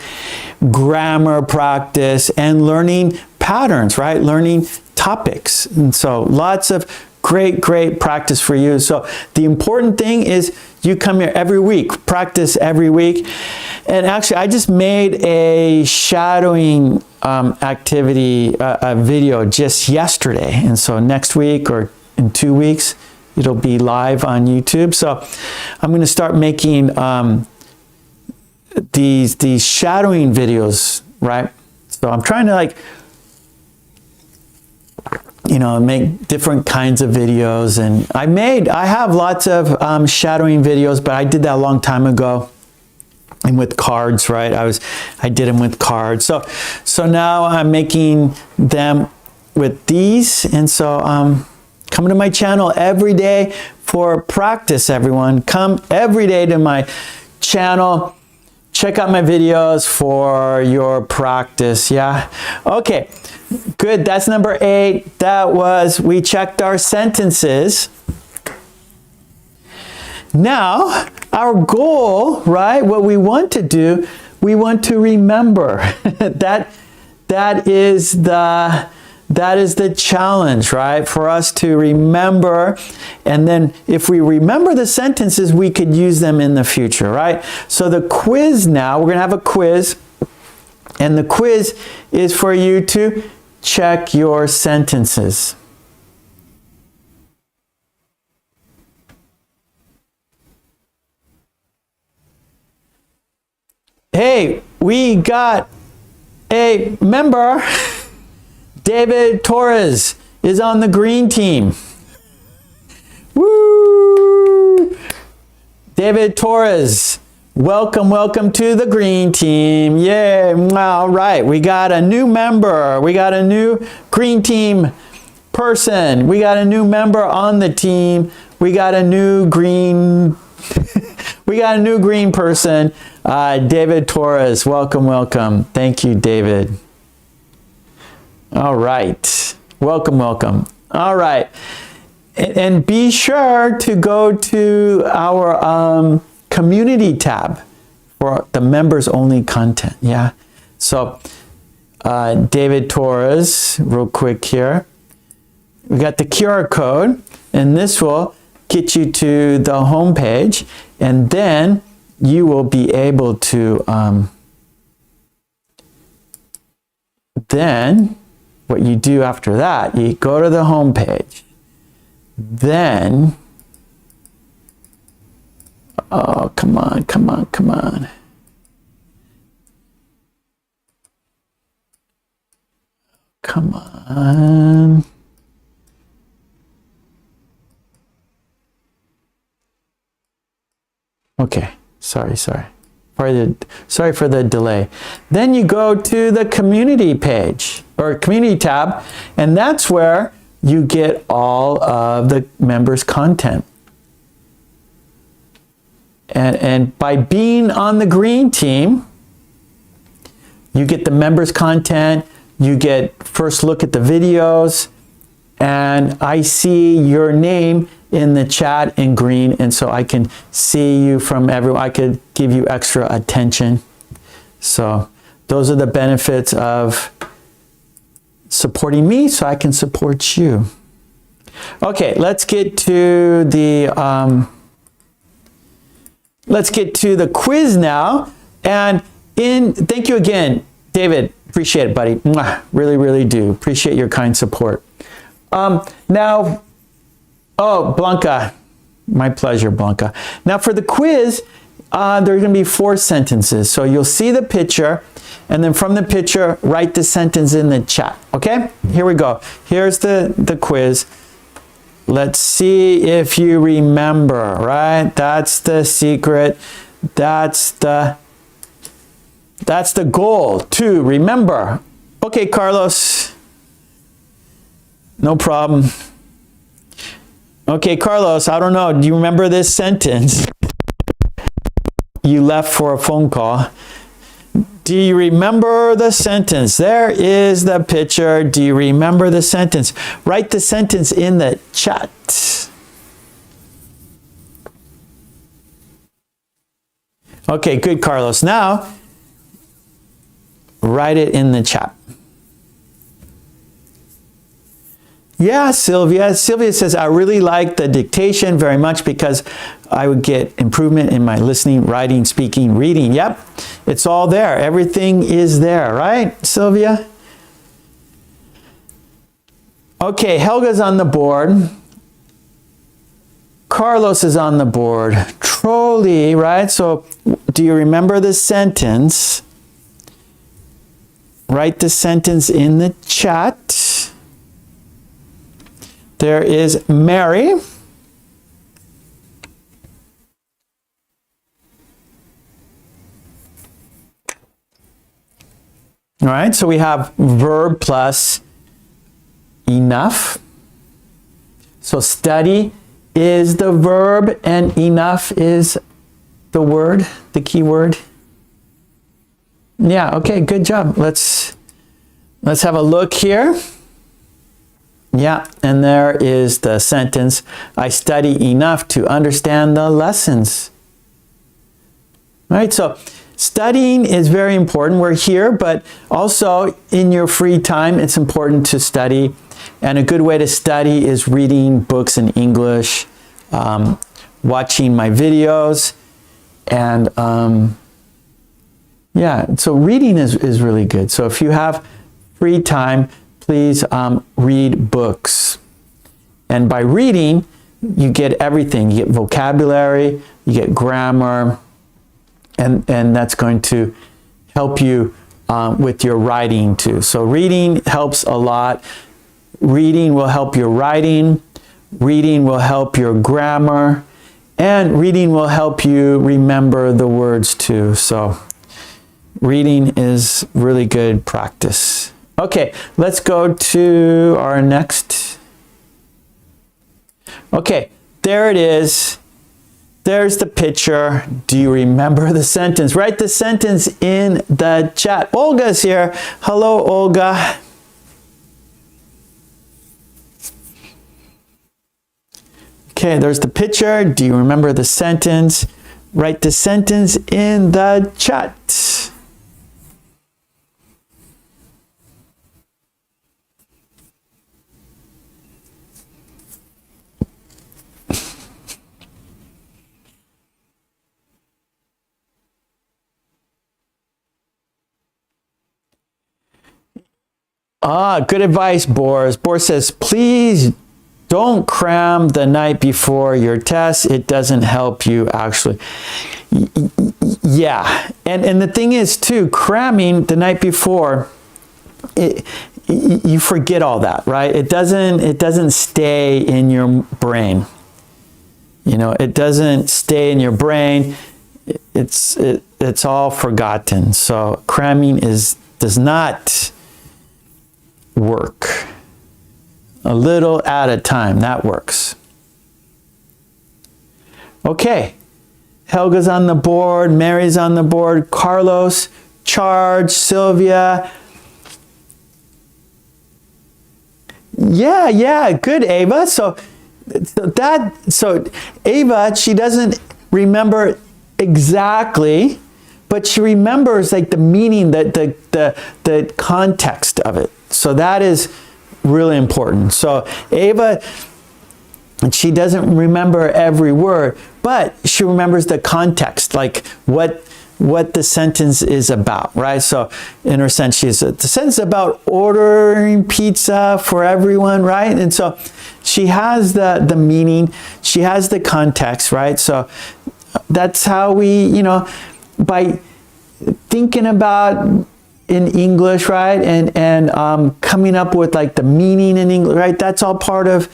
grammar practice, and learning patterns, right? Learning topics. And so lots of great practice for you. So the important thing is you come here every week, practice every week. And actually, I just made a shadowing activity, a video just yesterday. And so next week or in 2 weeks, it'll be live on YouTube. So I'm going to start making these shadowing videos, right? So I'm trying to, like, you know, make different kinds of videos. And I have lots of shadowing videos, but I did that a long time ago. And with cards, right? I did them with cards. So now I'm making them with these. And so come to my channel every day for practice, everyone. Come every day to my channel. Check out my videos for your practice, yeah? Okay, good, that's number 8. We checked our sentences. Now, our goal, right, what we want to do, we want to remember. That is the challenge, right? For us to remember. And then if we remember the sentences, we could use them in the future, right? So the quiz now, we're going to have a quiz. And the quiz is for you to check your sentences. Hey, we got a member. David Torres is on the green team. Woo! David Torres, welcome to the green team. Yay! All right, we got a new member. We got a new green team person. We got a new member on the team. We got a new green we got a new green person. David Torres, welcome. Thank you, David. All right. Welcome. All right. And be sure to go to our community tab for the members only content. Yeah. So David Torres, real quick here. We got the QR code, and this will get you to the home page, and then you will be able to then what you do after that, you go to the home page. Then, oh, come on. Come on. Okay, sorry for the delay. Then you go to the community page or community tab, and that's where you get all of the members' content. And by being on the green team, you get the members' content, you get first look at the videos, and I see your name in the chat in green, and so I can see you from everywhere. I could give you extra attention. So those are the benefits of supporting me, so I can support you. Okay, let's get to the quiz now. And thank you again, David. Appreciate it, buddy. Mwah, really do. Appreciate your kind support. Now, oh, Blanca. My pleasure, Blanca. Now for the quiz, there are going to be 4 sentences. So you'll see the picture, and then from the picture, write the sentence in the chat. Okay? Here we go. Here's the quiz. Let's see if you remember, right? That's the secret. That's the goal, to remember. Okay, Carlos. No problem. Okay, Carlos, I don't know. Do you remember this sentence? You left for a phone call. Do you remember the sentence? There is the picture. Do you remember the sentence? Write the sentence in the chat. Okay, good, Carlos. Now, write it in the chat. Yeah, Sylvia. Sylvia says, I really like the dictation very much because I would get improvement in my listening, writing, speaking, reading. Yep, it's all there. Everything is there, right, Sylvia? Okay, Helga's on the board. Carlos is on the board. Trolley, right? So do you remember the sentence? Write the sentence in the chat. There is Mary. All right, so we have verb plus enough. So study is the verb and enough is the word, the key word. Yeah, okay, good job. Let's have a look here. Yeah, and there is the sentence, I study enough to understand the lessons. Right, so studying is very important. We're here, but also in your free time, it's important to study. And a good way to study is reading books in English, watching my videos, and yeah, so reading is really good. So if you have free time, please read books. And by reading, you get everything. You get vocabulary, you get grammar, and that's going to help you with your writing too. So reading helps a lot. Reading will help your writing. Reading will help your grammar. And reading will help you remember the words too. So reading is really good practice. Okay, let's go to our next. Okay, there it is. There's the picture. Do you remember the sentence? Write the sentence in the chat. Olga's here. Hello, Olga. Okay, there's the picture. Do you remember the sentence? Write the sentence in the chat. Good advice, Boris. Boris says, please don't cram the night before your test. It doesn't help you actually. Yeah, and the thing is too, cramming the night before, you forget all that, right? It doesn't stay in your brain. You know, it doesn't stay in your brain. It's all forgotten. So cramming does not work. A little at a time, that works. Okay, Helga's on the board, Mary's on the board, Carlos, Charge, Sylvia. Yeah, good, Ava. So Ava, she doesn't remember exactly, but she remembers like the meaning, the context of it. So that is really important. So Ava, she doesn't remember every word, but she remembers the context, like what the sentence is about, right? So in her sense, the sentence about ordering pizza for everyone, right? And so she has the meaning, she has the context, right? So that's how we, you know, by thinking about in English, right, and coming up with like the meaning in English, right? That's all part of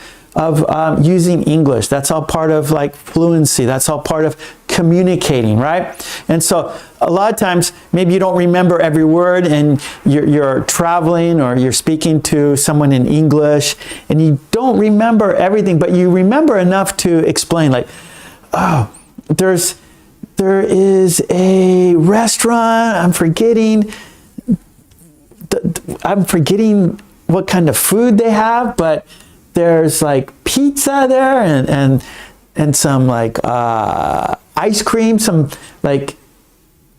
using English. That's all part of like fluency. That's all part of communicating, right? And so a lot of times, maybe you don't remember every word, and you're traveling or you're speaking to someone in English, and you don't remember everything, but you remember enough to explain, like, oh, there is a restaurant, I'm forgetting what kind of food they have, but there's like pizza there and some like ice cream, some like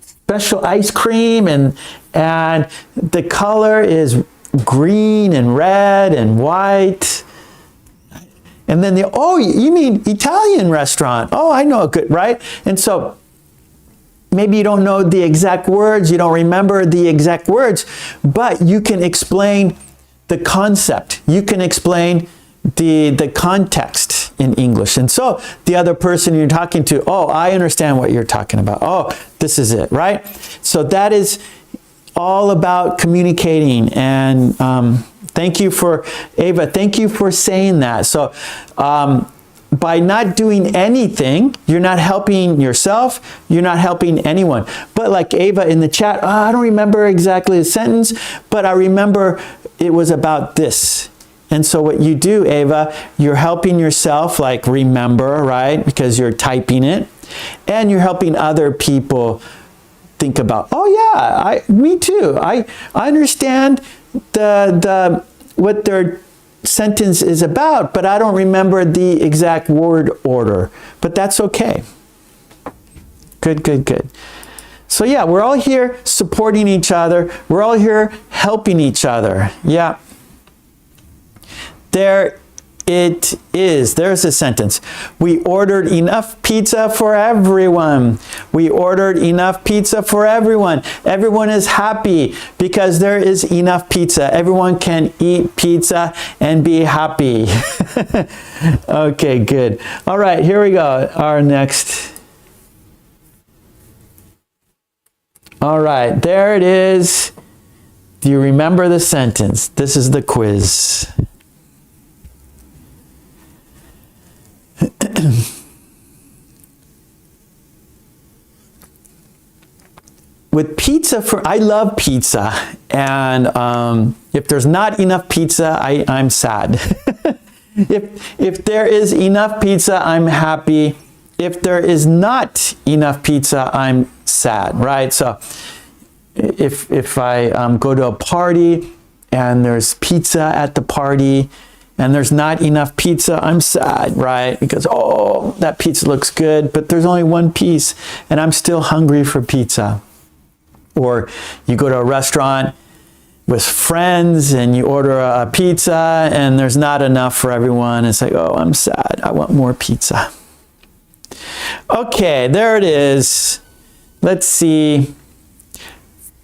special ice cream, and the color is green and red and white. And then oh, you mean Italian restaurant? Oh, I know, good, right? And so maybe you don't know the exact words, you don't remember the exact words, but you can explain the concept. You can explain the context in English. And so the other person you're talking to, oh, I understand what you're talking about. Oh, this is it, right? So that is all about communicating. And thank you for, Ava, thank you for saying that. So by not doing anything, you're not helping yourself, you're not helping anyone. But like Ava in the chat, oh, I don't remember exactly the sentence, but I remember it was about this. And so what you do, Ava, you're helping yourself, like remember, right? Because you're typing it. And you're helping other people think about, oh yeah, me too. I understand what their sentence is about, but I don't remember the exact word order. But that's okay. Good, good, good. So yeah, we're all here supporting each other. We're all here helping each other. Yeah. There it is. There's a sentence. We ordered enough pizza for everyone. We ordered enough pizza for everyone. Everyone is happy because there is enough pizza. Everyone can eat pizza and be happy. Okay, good. All right, here we go. Our next. All right, there it is. Do you remember the sentence? This is the quiz. With pizza, I love pizza, and if there's not enough pizza, I'm sad. If there is enough pizza, I'm happy. If there is not enough pizza, I'm sad, right? So if I go to a party and there's pizza at the party and there's not enough pizza, I'm sad, right? Because, oh, that pizza looks good, but there's only one piece and I'm still hungry for pizza. Or you go to a restaurant with friends and you order a pizza and there's not enough for everyone. It's like, oh, I'm sad. I want more pizza. Okay, there it is. Let's see.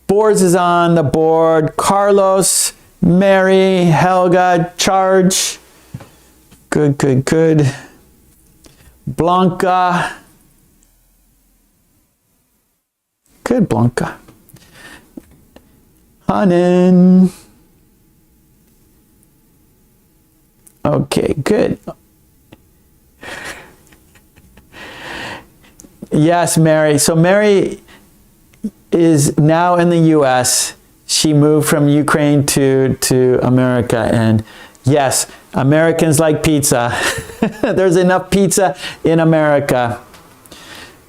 Boards is on the board. Carlos, Mary, Helga, Charge. Good, good, good. Blanca. Good, Blanca. Hanan. Okay, good. Yes, Mary. So Mary is now in the U.S. She moved from Ukraine to America. And yes, Americans like pizza. There's enough pizza in America.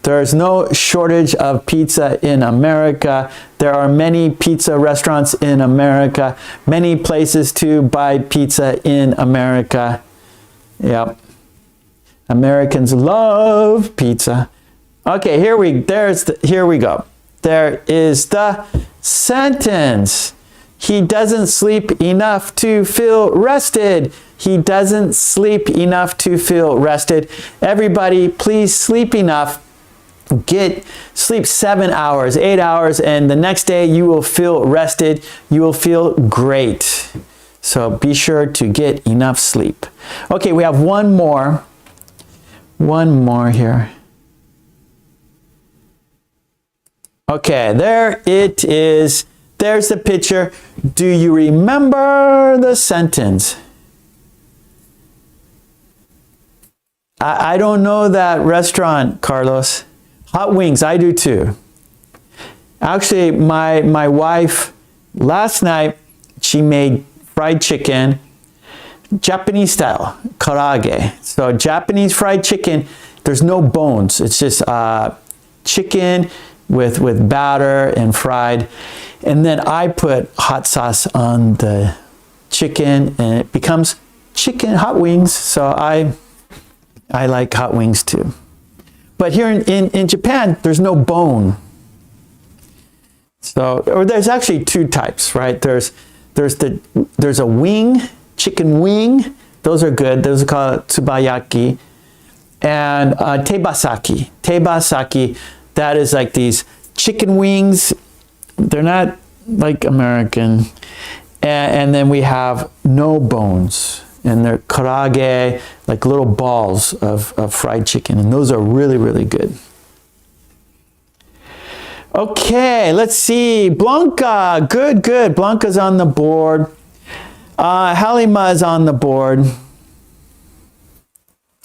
There's no shortage of pizza in America. There are many pizza restaurants in America. Many places to buy pizza in America. Yep. Americans love pizza. Okay, here we go. There is the sentence. He doesn't sleep enough to feel rested. He doesn't sleep enough to feel rested. Everybody, please sleep enough. Sleep 7 hours, 8 hours, and the next day you will feel rested. You will feel great. So be sure to get enough sleep. Okay, we have one more. One more here. Okay, there it is. There's the picture. Do you remember the sentence? I don't know that restaurant, Carlos. Hot wings, I do too. Actually, my wife, last night, she made fried chicken, Japanese style, karaage. So Japanese fried chicken, there's no bones. It's just chicken with batter and fried. And then I put hot sauce on the chicken and it becomes chicken hot wings. So I like hot wings too. But here in Japan, there's no bone. So, or there's actually two types, right? There's a wing, chicken wing. Those are good. Those are called tsubayaki. And tebasaki. Tebasaki, that is like these chicken wings. They're not like American. And then we have no bones. And they're karaage, like little balls of fried chicken. And those are really, really good. Okay, let's see. Blanca, good, good. Blanca's on the board. Halima is on the board.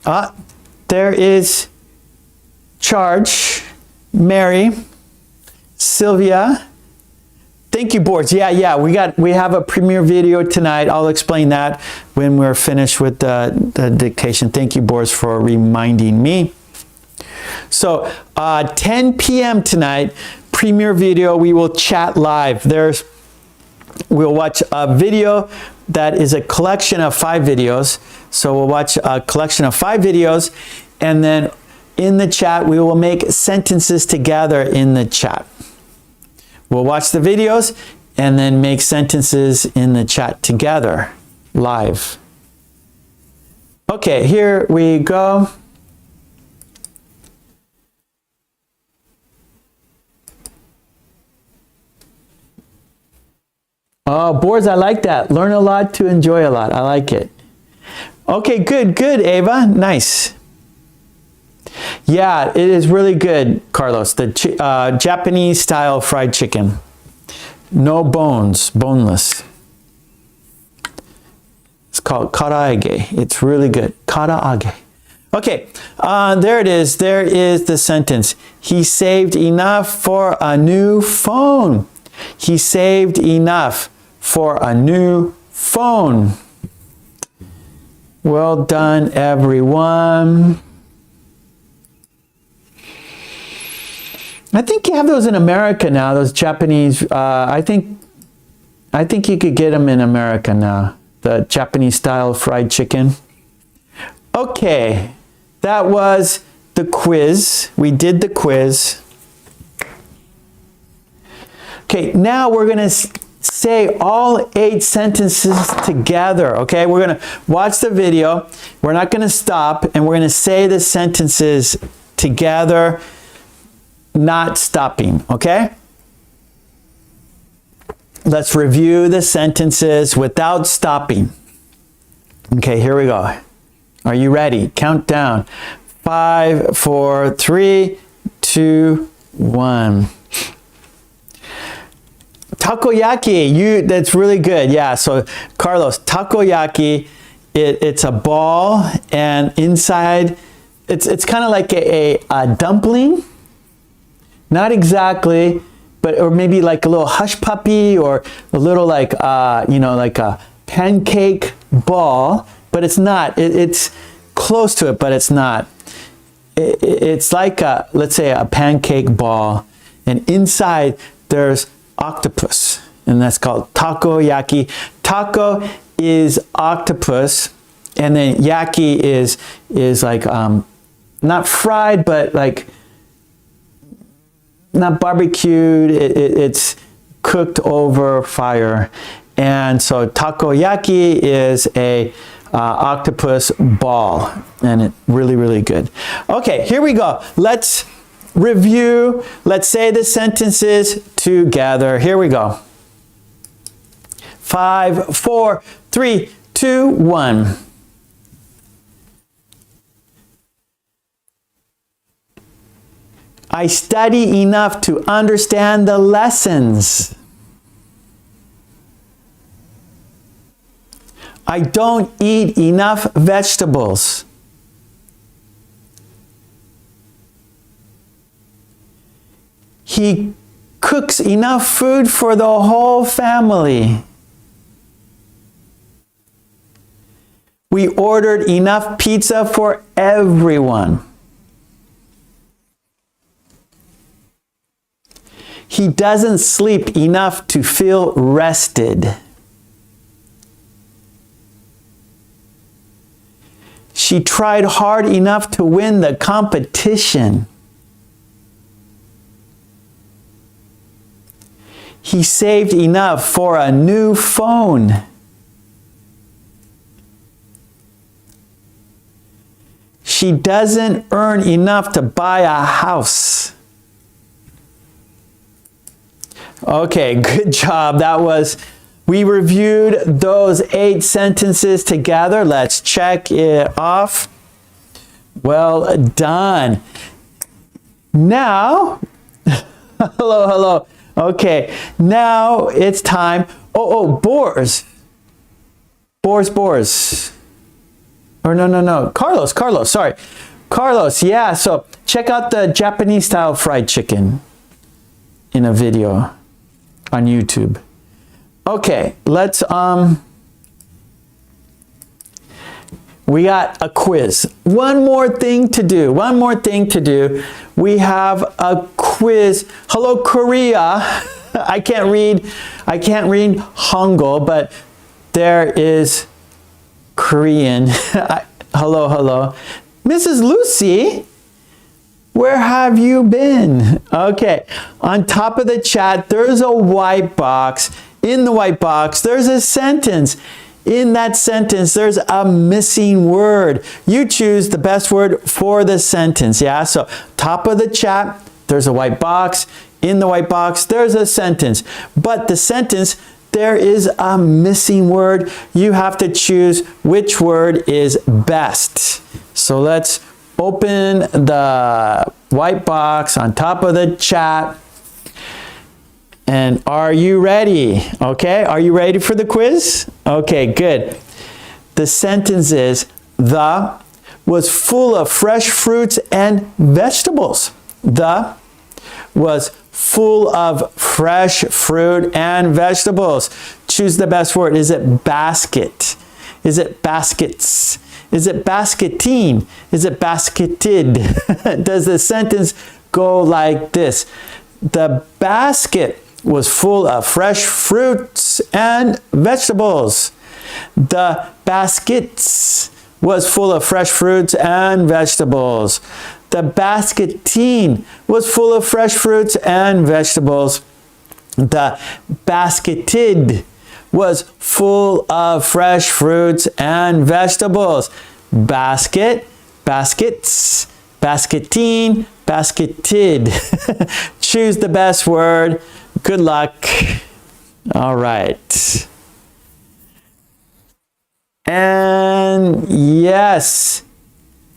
There is Charge, Mary, Sylvia. Thank you, boards. Yeah. We have a premiere video tonight. I'll explain that when we're finished with the dictation. Thank you, boards, for reminding me. So 10 p.m. tonight, premiere video. We will chat live. We'll watch a video that is a collection of 5 videos. So we'll watch a collection of 5 videos, and then in the chat we will make sentences together in the chat. We'll watch the videos and then make sentences in the chat together live. Okay, here we go. Oh, boards, I like that. Learn a lot to enjoy a lot. I like it. Okay, good, Ava. Nice. Yeah, it is really good, Carlos. The Japanese style fried chicken. No bones, boneless. It's called karaage. It's really good. Karaage. Okay, there it is. There is the sentence. He saved enough for a new phone. He saved enough for a new phone. Well done, everyone. I think you have those in America now, those Japanese. I think you could get them in America now, the Japanese style fried chicken. Okay, that was the quiz. We did the quiz. Okay, now we're going to say all 8 sentences together, okay? We're going to watch the video. We're not going to stop, and we're going to say the sentences together, not stopping, okay? Let's review the sentences without stopping. Okay, here we go. Are you ready? Count down. 5, 4, 3, 2, 1. Takoyaki, that's really good. Yeah, so Carlos, takoyaki, it's a ball, and inside, it's kind of like a dumpling. Not exactly, but or maybe like a little hush puppy, or a little like like a pancake ball, but it's not. It's close to it, but it's not. It's like let's say a pancake ball, and inside there's octopus, and that's called takoyaki. Taco is octopus, and then yaki is like not fried, but like not barbecued. It's cooked over fire, and so takoyaki is a octopus ball, and it's really, really good. Okay, here we go. Let's review. Let's say the sentences together. Here we go. 5, 4, 3, 2, 1. I study enough to understand the lessons. I don't eat enough vegetables. He cooks enough food for the whole family. We ordered enough pizza for everyone. He doesn't sleep enough to feel rested. She tried hard enough to win the competition. He saved enough for a new phone. She doesn't earn enough to buy a house. Okay, good job. We reviewed those 8 sentences together. Let's check it off. Well done. Now, hello. Okay, now it's time. Boars. Or no. Carlos, sorry. Carlos, yeah, so check out the Japanese style fried chicken in a video on YouTube. Okay, let's, we got a quiz. One more thing to do. We have a quiz. Hello, Korea. I can't read Hangul, but there is Korean. Hello. Mrs. Lucy, where have you been? Okay, on top of the chat, there's a white box. In the white box, there's a sentence. In that sentence, there's a missing word. You choose the best word for the sentence, yeah? So, top of the chat, there's a white box. In the white box, there's a sentence. But the sentence, there is a missing word. You have to choose which word is best. So, let's open the white box on top of the chat. And are you ready? Okay, are you ready for the quiz? Okay, good. The sentence is, the was full of fresh fruits and vegetables. The was full of fresh fruit and vegetables. Choose the best word. Is it basket? Is it baskets? Is it basketing? Is it basketed? Does the sentence go like this? The basket was full of fresh fruits and vegetables. The baskets was full of fresh fruits and vegetables. The basketing was full of fresh fruits and vegetables. The basketed was full of fresh fruits and vegetables. Basket, baskets, basketing, basketed. Choose the best word. Good luck. All right. And yes,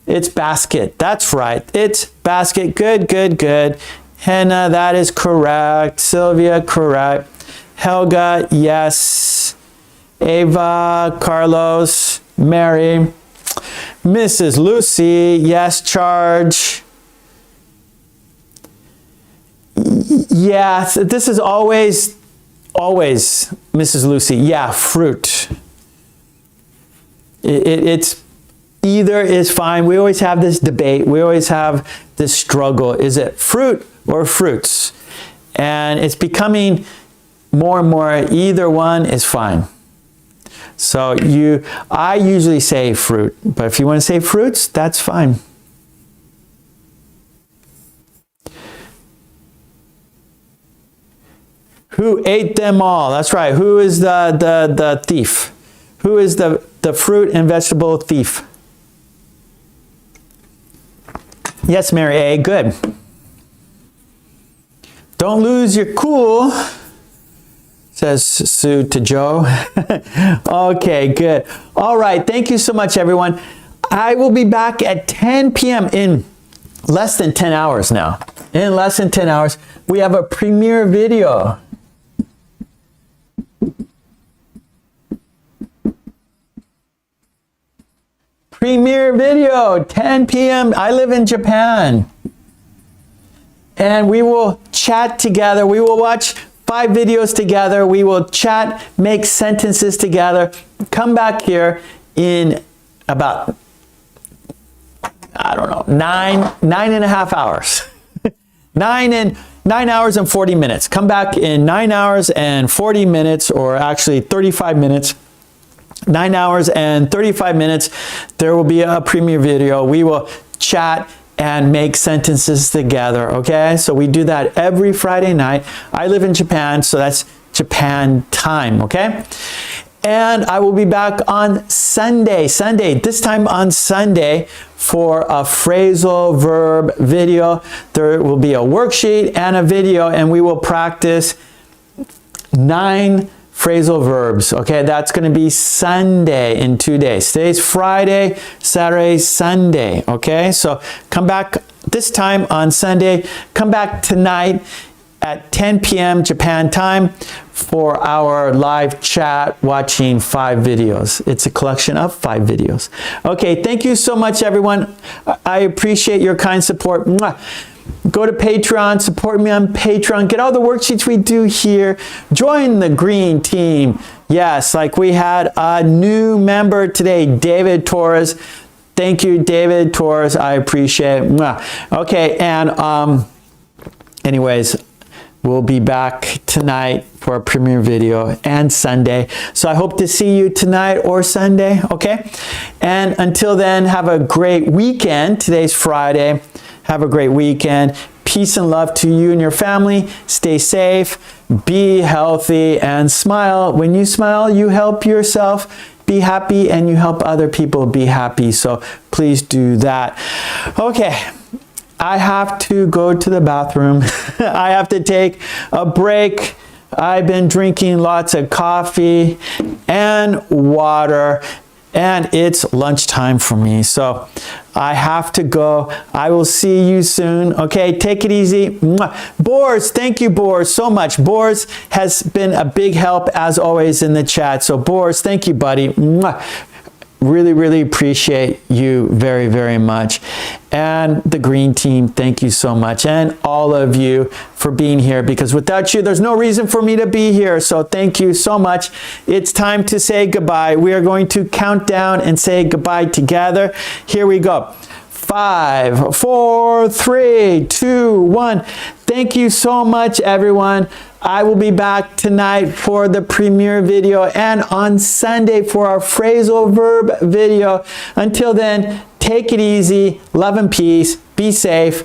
it's basket. That's right. It's basket. Good. Hannah, that is correct. Sylvia, correct. Helga, yes. Ava, Carlos, Mary. Mrs. Lucy, yes, charge. Yeah, this is always Mrs. Lucy. Yeah, fruit. It's either is fine. We always have this debate. We always have this struggle. Is it fruit or fruits? And it's becoming more and more, either one is fine. So I usually say fruit, but if you want to say fruits, that's fine. Who ate them all? That's right. Who is the thief? Who is the fruit and vegetable thief? Yes, Mary A. Good. Don't lose your cool, says Sue to Joe. Okay, good. All right. Thank you so much, everyone. I will be back at 10 p.m. in less than 10 hours now. In less than 10 hours, we have a premiere video. Premiere video, 10 p.m. I live in Japan. and we will chat together. We will watch 5 videos together. We will chat, make sentences together. Come back here in about, I don't know, nine and a half hours. 9 hours and 40 minutes. Come back in 9 hours and 40 minutes, or actually 35 minutes. 9 hours and 35 minutes. There will be a premiere video. We will chat and make sentences together, okay? So we do that every Friday night. I live in Japan, so that's Japan time, okay? And I will be back on Sunday, this time on Sunday for a phrasal verb video. There will be a worksheet and a video, and we will practice 9 phrasal verbs, okay? That's going to be Sunday in 2 days. Today's Friday, Saturday, Sunday, okay? So come back this time on Sunday. Come back tonight at 10 p.m. Japan time for our live chat watching 5 videos. It's a collection of 5 videos. Okay, thank you so much, everyone. I appreciate your kind support. Mwah. Go to Patreon, support me on Patreon, get all the worksheets we do here. Join the green team. Yes, like we had a new member today, David Torres. Thank you, David Torres. I appreciate it. Mwah. Okay, and anyways, we'll be back tonight for a premiere video and Sunday. So I hope to see you tonight or Sunday, okay? And until then, have a great weekend. Today's Friday. Have a great weekend. Peace and love to you and your family. Stay safe, be healthy, and smile. When you smile, you help yourself be happy and you help other people be happy. So please do that. Okay, I have to go to the bathroom. I have to take a break. I've been drinking lots of coffee and water, and it's lunchtime for me. So I have to go. I will see you soon. Okay, take it easy. Mwah. Boris, thank you, Boris, so much. Boris has been a big help, as always, in the chat. So Boris, thank you, buddy. Mwah. Really, really appreciate you very, very much. And the green team, thank you so much. And all of you for being here, because without you, there's no reason for me to be here. So thank you so much. It's time to say goodbye. We are going to count down and say goodbye together. Here we go. 5, 4, 3, 2, 1. Thank you so much, everyone. I will be back tonight for the premiere video and on Sunday for our phrasal verb video. Until then, take it easy, love and peace, be safe,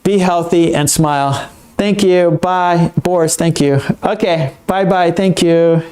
be healthy, and smile. Thank you. Bye. Boris, thank you. Okay, bye-bye. Thank you.